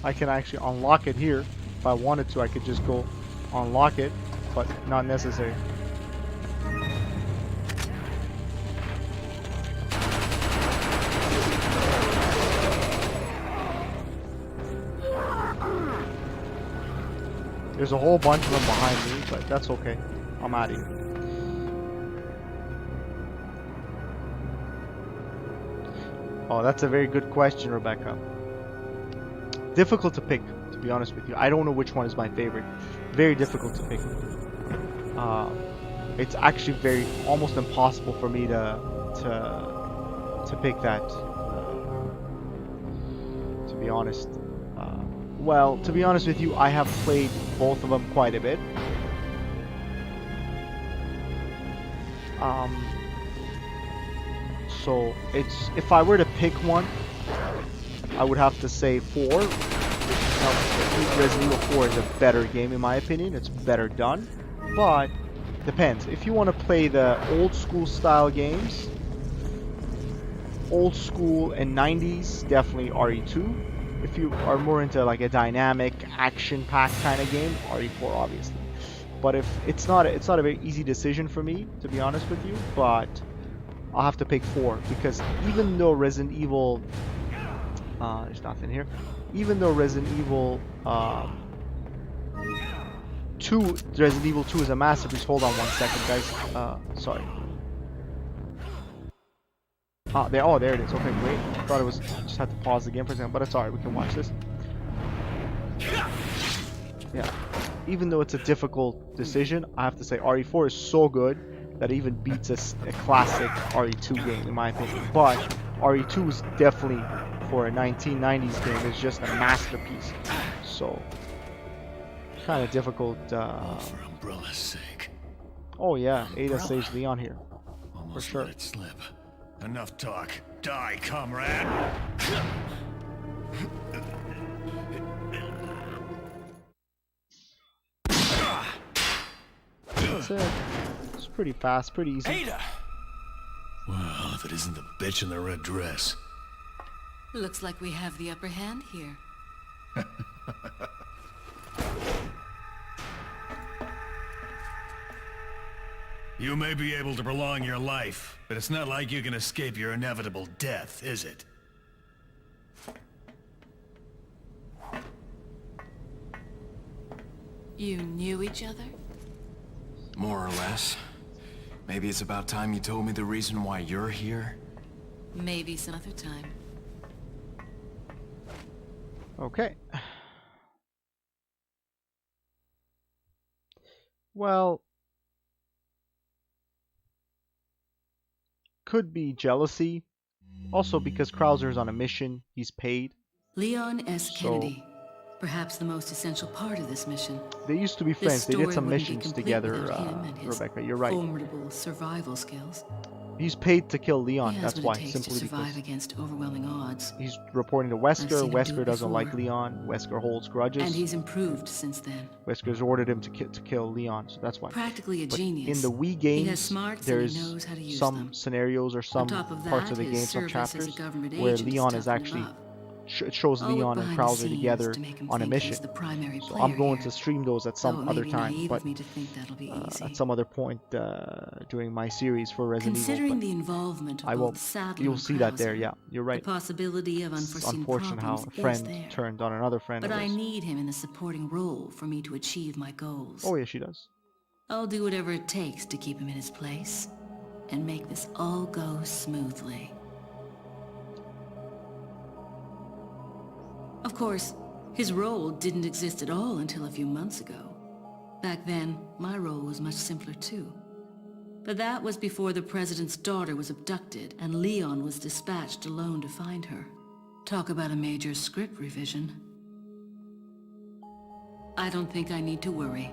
I can actually unlock it here. If I wanted to, I could just go unlock it, but not necessary. There's a whole bunch of them behind me, but that's okay. I'm out of here. Oh, that's a very good question, Rebecca. Difficult to pick, to be honest with you. I don't know which one is my favorite. Very difficult to pick. It's actually almost impossible for me to pick that. To be honest. Well, to be honest with you, I have played both of them quite a bit. So if I were to pick one, I would have to say 4. Now, Resident Evil 4 is a better game in my opinion. It's better done, but depends. If you want to play the old school style games, old school and 90s, definitely RE2. If you are more into like a dynamic action-packed kind of game, RE4 obviously. But if it's not a very easy decision for me, to be honest with you. But I'll have to pick 4 because even though Resident Evil, there's nothing here. Even though Resident Evil 2 is a masterpiece. Hold on one second, guys. Sorry. There it is. Okay, great. I thought it was just had to pause the game for a second, but it's alright. We can watch this. Yeah. Even though it's a difficult decision, I have to say RE4 is so good that it even beats a classic RE2 game in my opinion. But RE2 is definitely, for a 1990s game, is just a masterpiece. So kind of difficult. For Umbrella's sake. Oh yeah, Ada Umbrella. saves Leon here. Almost sure. let it slip. Enough talk. Die, comrade. That's it. It's pretty fast, pretty easy. Ada! Well, if it isn't the bitch in the red dress. Looks like we have the upper hand here. You may be able to prolong your life, but it's not like you can escape your inevitable death, is it? You knew each other? More or less. Maybe it's about time you told me the reason why you're here. Maybe some other time. Okay. Well, could be jealousy. Also because Krauser's on a mission, he's paid. Leon S. So- Kennedy. Perhaps the most essential part of this mission. They used to be This friends. They did story some wouldn't be missions complete together, without him and his Rebecca. You're right. formidable survival skills. He's paid to kill Leon. He has That's what why, it takes simply to survive because against overwhelming odds. he's reporting to I've Wesker. seen him do Wesker it doesn't like before. Leon. Wesker holds And grudges. he's improved since then. Wesker's ordered him to kill Leon, so that's why. Practically a But genius. in the Wii He has games, smarts and there's he knows how to use some them. scenarios or On some top of parts that, of the his game, some service as a chapters, government where agent Leon is is tough and actually up. it shows I'll look Leon and behind the Krauser scenes together to make him on a think mission. he's the primary So player I'm going here. to stream those at Though some it other may be time, naive but of me to think that'll be easy. at some other point during my series for Resident Evil. Considering But the involvement of I both won't. Sadler You'll and see that there. Krauser, Yeah, you're right. the possibility of It's unforeseen unfortunate how problems a is friend there. turned on another friend But of I his. need him in a supporting role for me to achieve my goals. Oh yeah, she does. I'll do whatever it takes to keep him in his place and make this all go smoothly. Of course, his role didn't exist at all until a few months ago. Back then, my role was much simpler too. But that was before the president's daughter was abducted and Leon was dispatched alone to find her. Talk about a major script revision. I don't think I need to worry.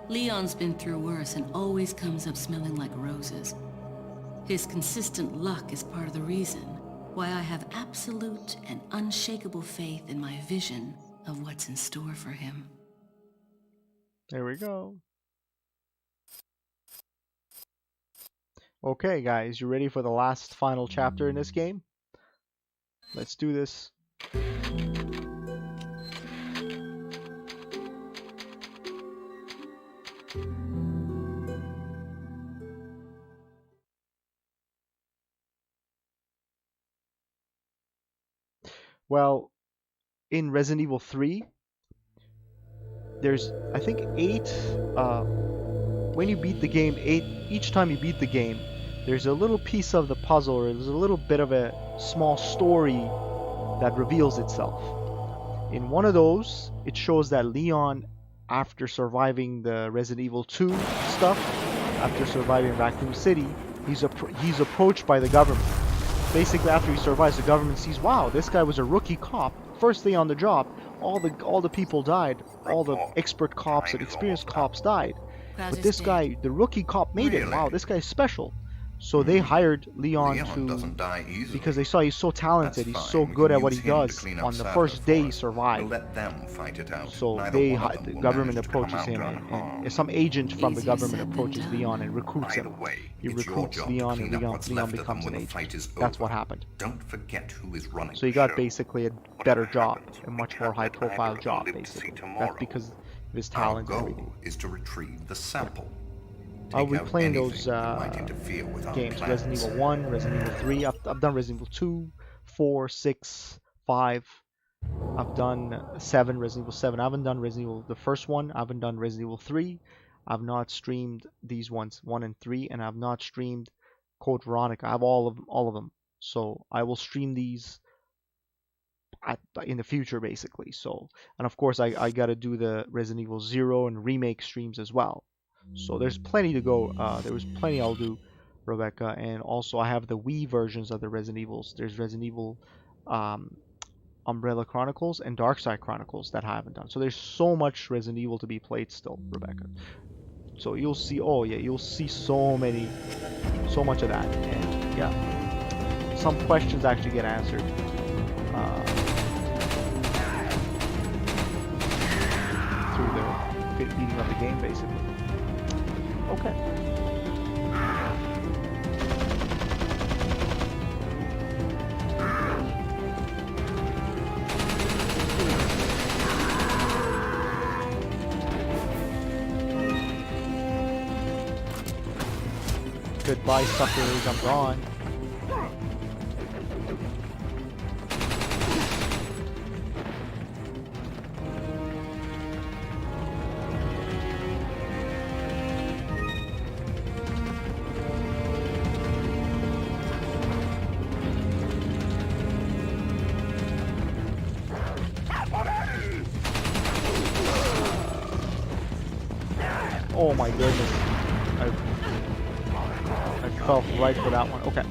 Leon's been through worse and always comes up smelling like roses. His consistent luck is part of the reason why I have absolute and unshakable faith in my vision of what's in store for him. There we go. Okay, guys, you ready for the last final chapter in this game? Let's do this. Well, in Resident Evil 3, there's, I think, 8, when you beat the game, each time you beat the game, there's a little piece of the puzzle, or there's a little bit of a small story that reveals itself. In one of those, it shows that Leon, after surviving the Resident Evil 2 stuff, after surviving Raccoon City, he's approached by the government. Basically, after he survives, the government sees, wow, this guy was a rookie cop, first day on the job. All the people died, all the expert cops and experienced cops died. But this guy, the rookie cop, made it. Wow, this guy's special. So they hired Leon doesn't die easily. because they saw he's so talented, he's so We good can at what use he him to does. clean up On the Sadler first for day he us. survived. We'll let them fight it out. So Neither they one of them the will government manage to come approaches out him, unharmed. and some agent from the Easier government said than approaches done. Leon and recruits By the him. way, He it's your recruits job to Leon, and clean up Leon what's left of them becomes when an the agent. fight is That's over. what happened. Don't forget who is running So he the got show. basically a better job, a much more high-profile job, basically. That's because of his Our talent and goal everything. is to retrieve the sample. I'll Take be out playing anything those that might interfere with our games. plans. Resident Evil 1, Resident Evil 3. I've done Resident Evil 2, 4, 6, 5. I've done 7, Resident Evil 7. I haven't done Resident Evil, the first one. I haven't done Resident Evil 3. I've not streamed these ones, 1 and 3, and I've not streamed Code Veronica. I have all of them. So I will stream these in the future, basically. So, and of course, I got to do the Resident Evil 0 and remake streams as well. So there's plenty to go. There was plenty I'll do, Rebecca, and also I have the Wii versions of the Resident Evils. There's Resident Evil Umbrella Chronicles and Darkside Chronicles that I haven't done. So there's so much Resident Evil to be played still, Rebecca. So you'll see, oh yeah, you'll see so much of that, and yeah, some questions actually get answered. Through the beating of the game, basically. Okay. Goodbye, suckers, I'm gone. Oh my goodness. I fell right for that one. Okay.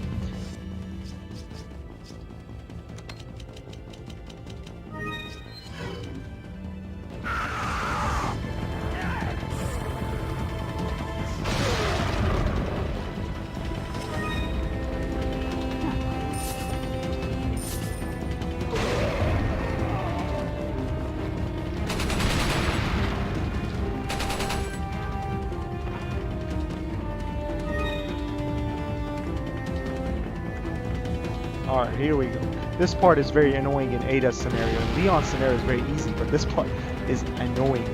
Alright, here we go. This part is very annoying in Ada's scenario. In Leon's scenario is very easy, but this part is annoying.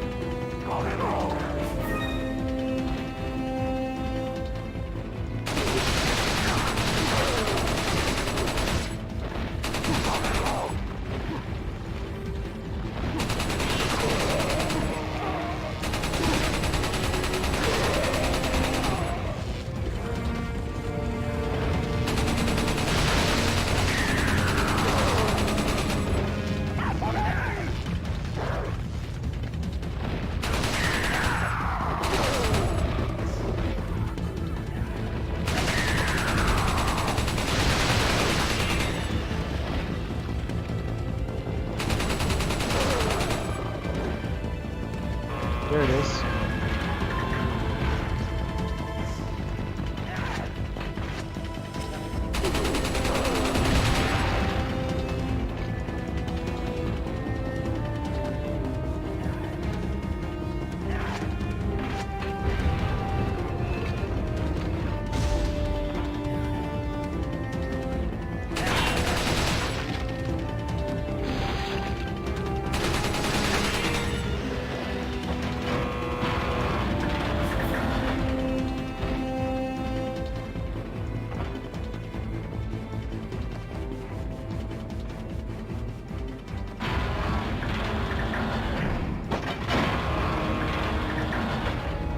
There it is.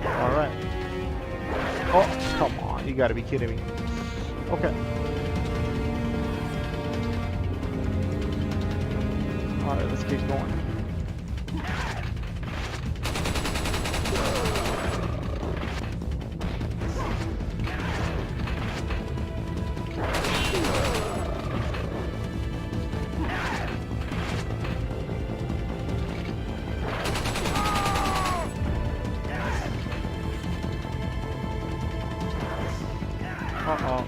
Alright. Oh, come on. You gotta be kidding me. Okay. Alright, let's keep going. Uh-oh.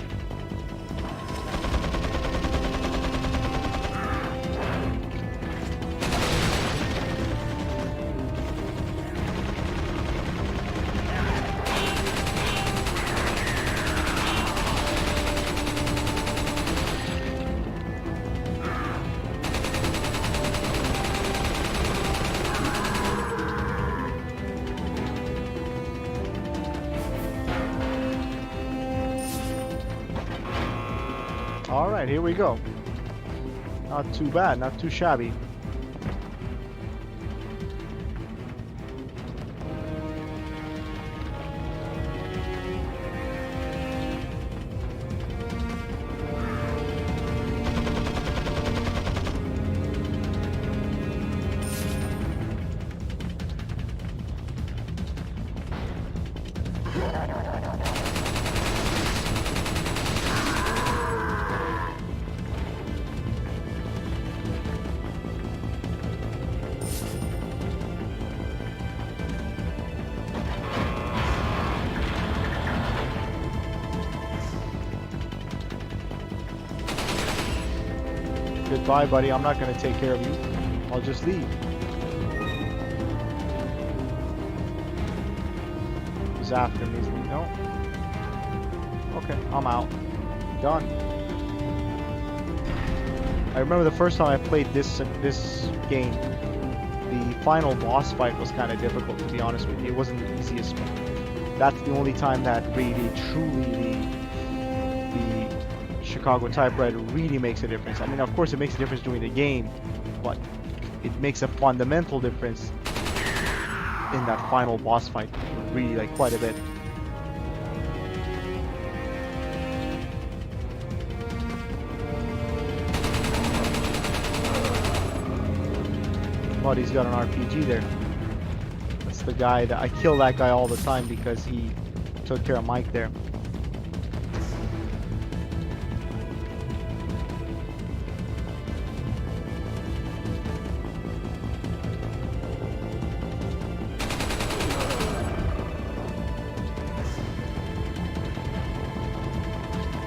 Alright, here we go. Not too bad, not too shabby. Goodbye, buddy. I'm not going to take care of you. I'll just leave. He's after me, isn't he? No. Okay, I'm out. Done. I remember the first time I played this game, the final boss fight was kind of difficult, to be honest with you. It wasn't the easiest one. That's the only time that really, truly, the Chicago typewriter really makes a difference. I mean, of course it makes a difference during the game, but it makes a fundamental difference in that final boss fight, really, like, quite a bit. But he's got an RPG there. That's the guy that I kill that guy all the time because he took care of Mike there.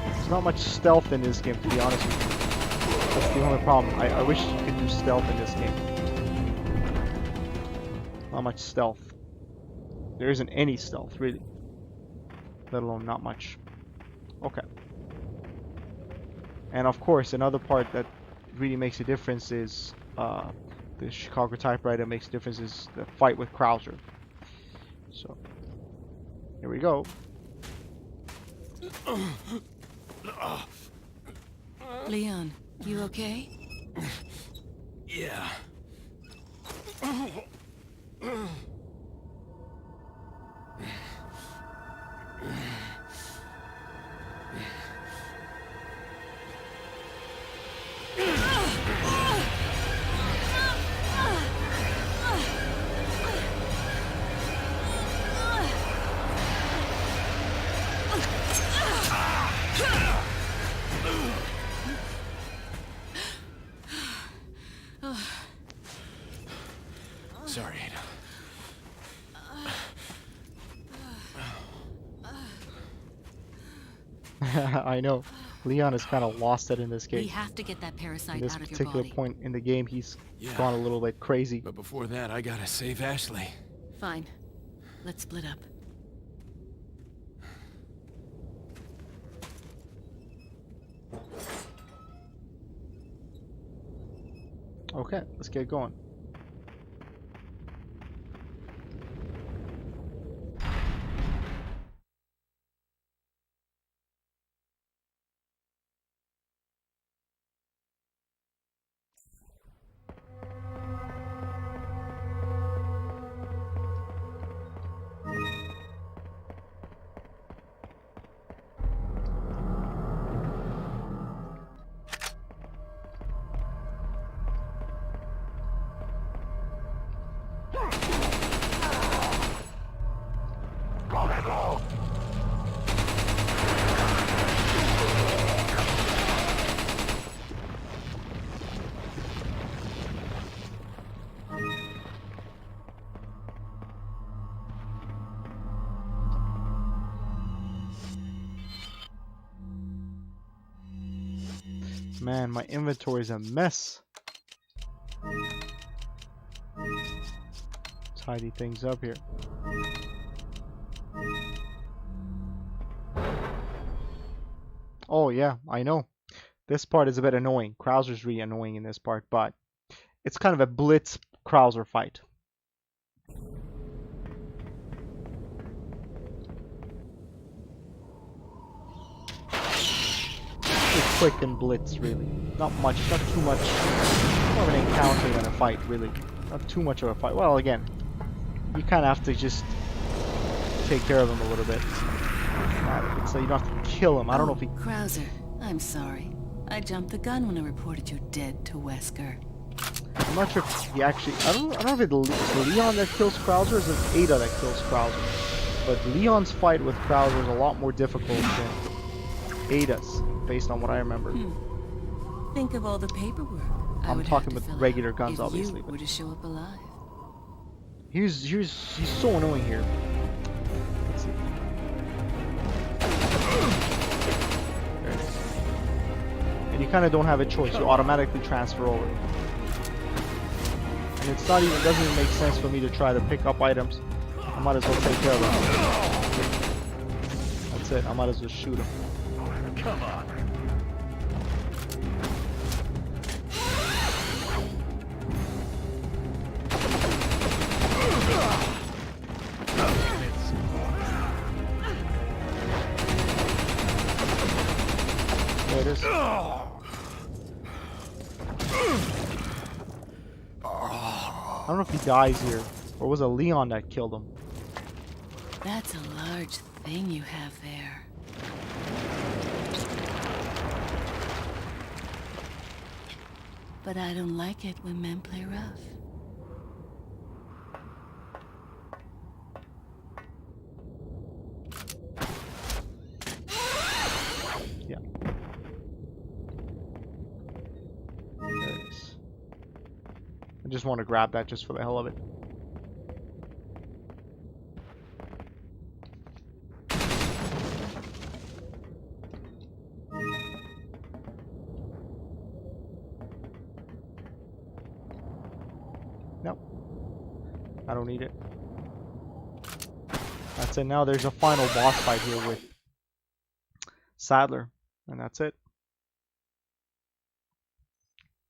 There's not much stealth in this game, to be honest with you. That's the only problem. I wish you could do stealth in this game. Not much stealth. There isn't any stealth, really. Let alone not much. Okay. And of course, another part that really makes a difference is the Chicago typewriter makes a difference is the fight with Krauser. So here we go. Leon, you okay? Yeah. Sorry, Ada. I know. Leon is kind of lost it in this We game. have to get that In parasite this out of your particular body. point in the game, he's Yeah. gone a little bit crazy. But before that, I gotta save Ashley. Fine. Let's split up. Okay, let's get going. Man, my inventory is a mess. Tidy things up here. Oh yeah, I know. This part is a bit annoying. Krauser's really annoying in this part, but it's kind of a blitz Krauser fight. It's quick and blitz, really. Not much, not too much. More of an encounter than a fight, really. Not too much of a fight. Well, again, you kind of have to just take care of him a little bit. So you don't have to kill him. I don't know if he... Krauser, I'm sorry. I jumped the gun when I reported you dead to Wesker. I'm not sure if he actually... I don't know if it's Leon that kills Krauser or is it Ada that kills Krauser. But Leon's fight with Krauser is a lot more difficult than Ada's, based on what I remember. Think of all the paperwork I'm talking with regular guns, obviously. If you were to show up alive. He's so annoying here. Let's see. There it is. And you kind of don't have a choice. You automatically transfer over. And it's not even, doesn't even make sense for me to try to pick up items. I might as well take care of them. That's it. I might as well shoot him. Come on. There it is. I don't know if he dies here, or was it Leon that killed him? That's a large thing you have there. But I don't like it when men play rough. Yeah. There it is. I just want to grab that just for the hell of it. Nope. I don't need it. That's it. Now there's a final boss fight here with Sadler, and that's it.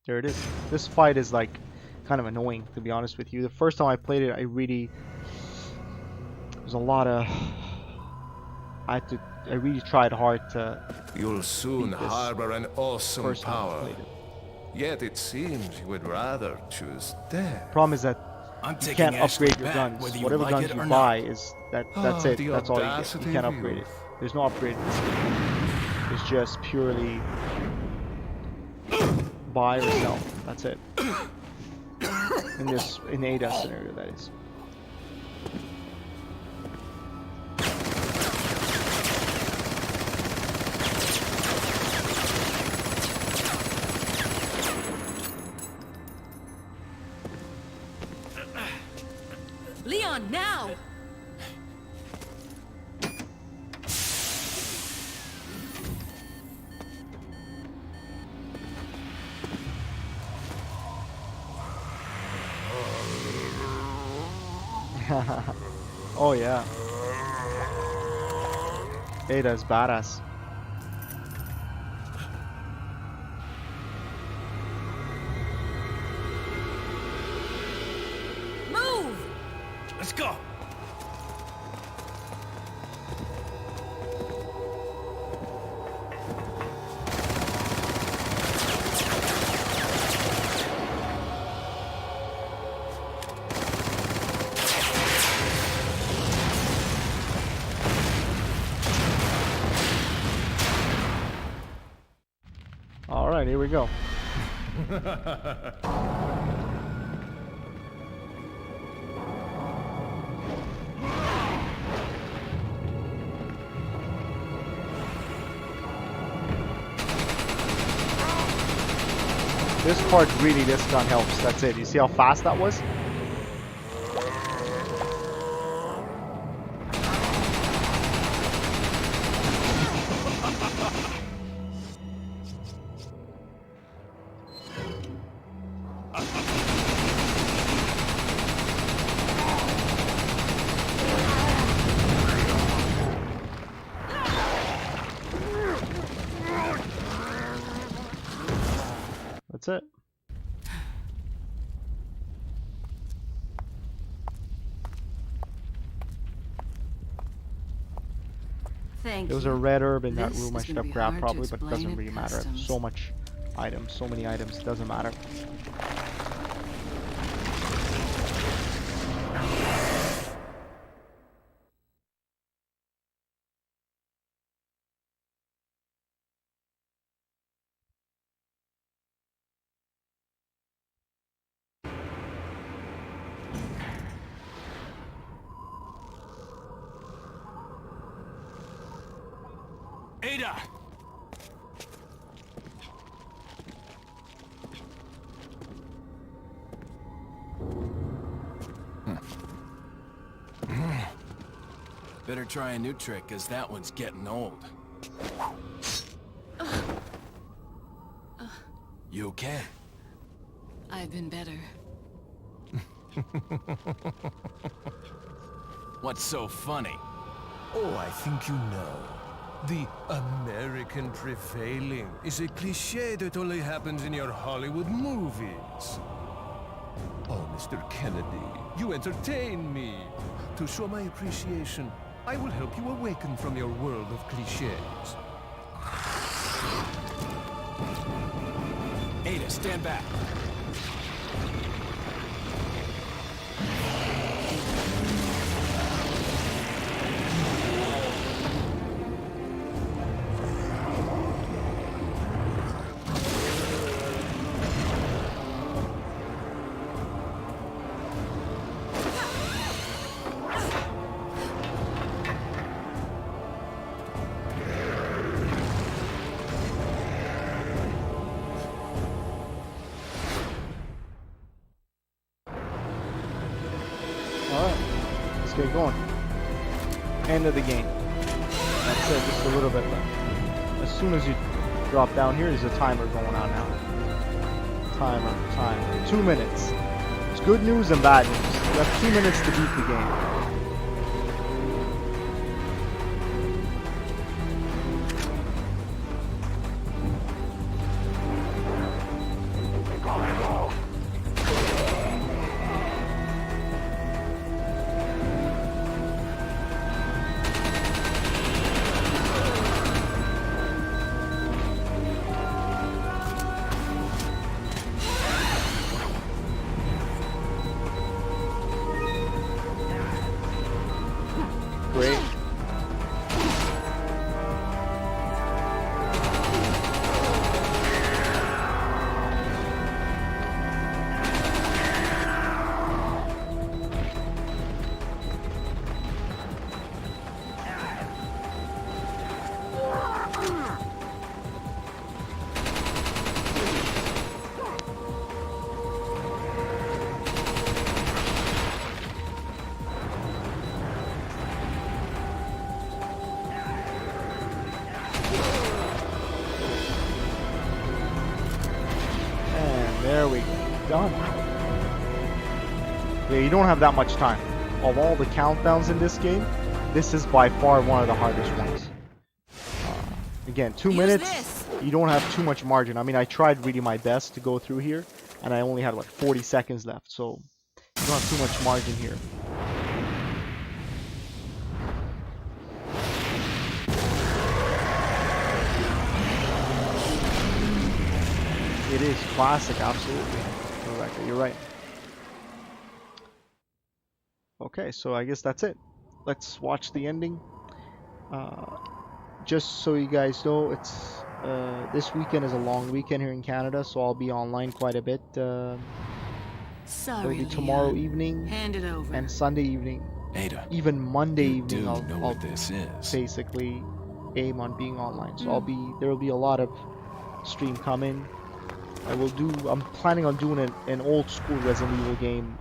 There it is. This fight is like kind of annoying, to be honest with you. The first time I played it, there's a lot of, I really tried hard to You'll soon beat this harbor an awesome first time I power. played it. Yet it seems you would rather choose death. Problem is that I'm you taking can't Ashley upgrade your back, guns. whether you Whatever like guns it you or buy not. is that's it. The That's all you get. audacity You can't of upgrade it. youth. There's no upgrade in this game. It's just purely buy or sell. That's it. In Ada scenario, that is. Leon, now! Oh yeah. Ada's badass. Move! Let's go. All right, here we go. This part really, this gun helps. That's it. You see how fast that was? That's it. Thank There was you. a red herb in that This room I is should gonna have be grabbed hard to probably, but it explain doesn't at really matter. I have customs. so much items, so many items, it doesn't matter. Ada! Better try a new trick, cause that one's getting old. You okay? I've been better. What's so funny? Oh, I think you know. The American prevailing is a cliché that only happens in your Hollywood movies. Oh, Mr. Kennedy, you entertain me. To show my appreciation, I will help you awaken from your world of clichés. Ada, stand back. Alright, let's get going. End of the game. That's it, just a little bit left. As soon as you drop down here, there's a timer going on now. Timer. 2 minutes. It's good news and bad news. You have 2 minutes to beat the game. done. Yeah, you don't have that much time. Of all the countdowns in this game, this is by far one of the hardest ones. Again, 2 minutes, you don't have too much margin. I mean, I tried really my best to go through here, and I only had like 40 seconds left, so you don't have too much margin here. It is classic, absolutely. Rebecca, you're right. Okay, so I guess that's it. Let's watch the ending. Just so you guys know, it's this weekend is a long weekend here in Canada, so I'll be online quite a bit. Sorry, It'll be tomorrow Leon. evening Hand it over. and Sunday evening. Ada, Even Monday you evening, do I'll know what this is. basically aim on being online. So there will be a lot of stream coming. I'm planning on doing an old school Resident Evil game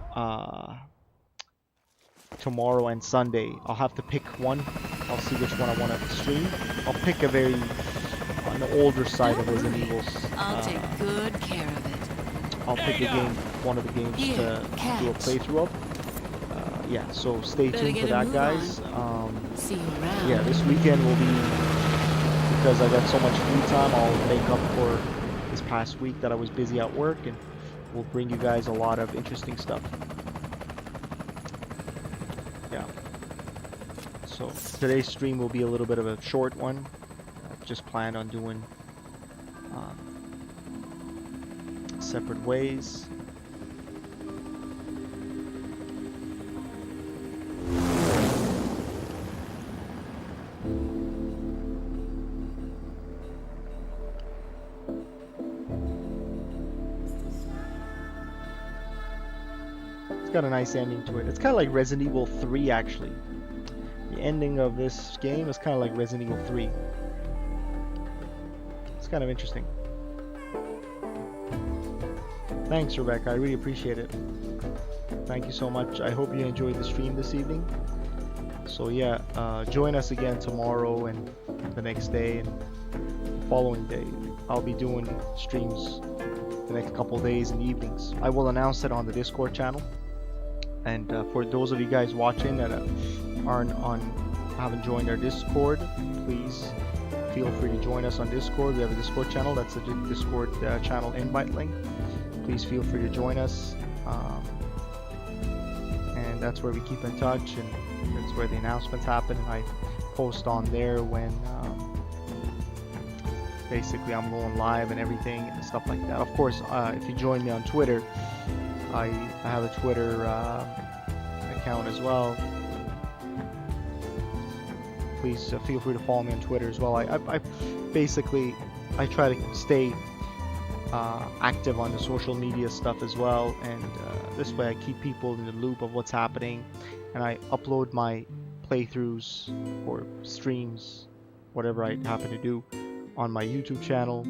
tomorrow and Sunday. I'll have to pick one. I'll see which one I want to stream. I'll pick a very on the older side of Resident Evil's. I'll take good care of it. I'll pick a game, one of the games Here, to do a catch. playthrough of. Yeah, so stay Better tuned get for a that, move guys. See you around. Yeah, this weekend will be, because I got so much free time, I'll make up for this past week that I was busy at work, and we'll bring you guys a lot of interesting stuff. Yeah. So today's stream will be a little bit of a short one. I've just planned on doing separate ways. It's got a nice ending to it. It's kind of like Resident Evil 3 actually. The ending of this game is kind of like Resident Evil 3. It's kind of interesting. Thanks, Rebecca. I really appreciate it. Thank you so much. I hope you enjoyed the stream this evening. So yeah, join us again tomorrow and the next day and the following day. I'll be doing streams the next couple days in the evenings. I will announce it on the Discord channel. And for those of you guys watching that haven't joined our Discord, please feel free to join us on Discord. We have a Discord channel. That's the Discord channel invite link. Please feel free to join us. And that's where we keep in touch, and that's where the announcements happen. And I post on there when basically I'm going live and everything and stuff like that. Of course, if you join me on Twitter, I have a Twitter account as well. Please feel free to follow me on Twitter as well. I basically try to stay active on the social media stuff as well, and this way I keep people in the loop of what's happening, and I upload my playthroughs or streams, whatever I happen to do, on my YouTube channel.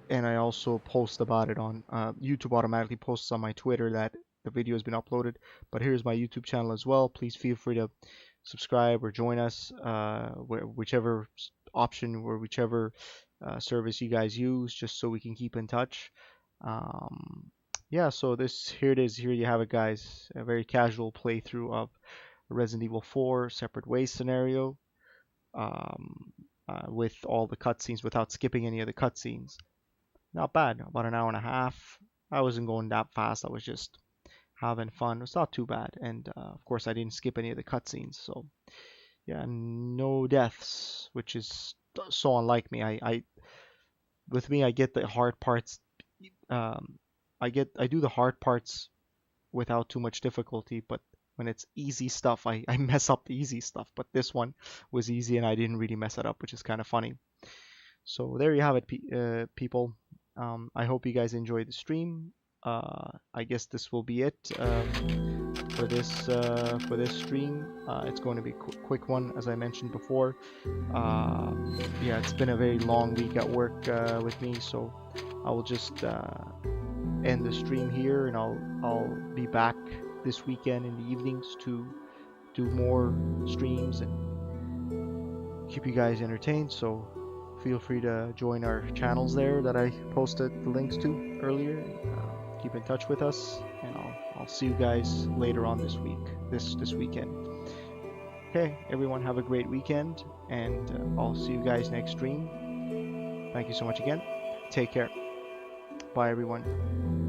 And I also post about it on YouTube. Automatically posts on my Twitter that the video has been uploaded, but here's my YouTube channel as well. Please feel free to subscribe or join us, whichever option or whichever service you guys use, just so we can keep in touch. Yeah, so here it is. Here you have it, guys. A very casual playthrough of Resident Evil 4 Separate Ways scenario, with all the cutscenes without skipping any of the cutscenes. Not bad. About an hour and a half. I wasn't going that fast. I was just having fun. It's not too bad. And of course, I didn't skip any of the cutscenes. So yeah, no deaths, which is so unlike me. With me, I get the hard parts. I do the hard parts without too much difficulty, but when it's easy stuff, I mess up the easy stuff. But this one was easy, and I didn't really mess it up, which is kind of funny. So there you have it, people. I hope you guys enjoyed the stream. I guess this will be it for this stream. It's going to be a quick one, as I mentioned before. Yeah, it's been a very long week at work with me, so I will just end the stream here, and I'll be back this weekend in the evenings to do more streams and keep you guys entertained. So feel free to join our channels there that I posted the links to earlier. Keep in touch with us, and I'll see you guys later on this week, this weekend. Okay, everyone, have a great weekend, and I'll see you guys next stream. Thank you so much again. Take care. Bye, everyone.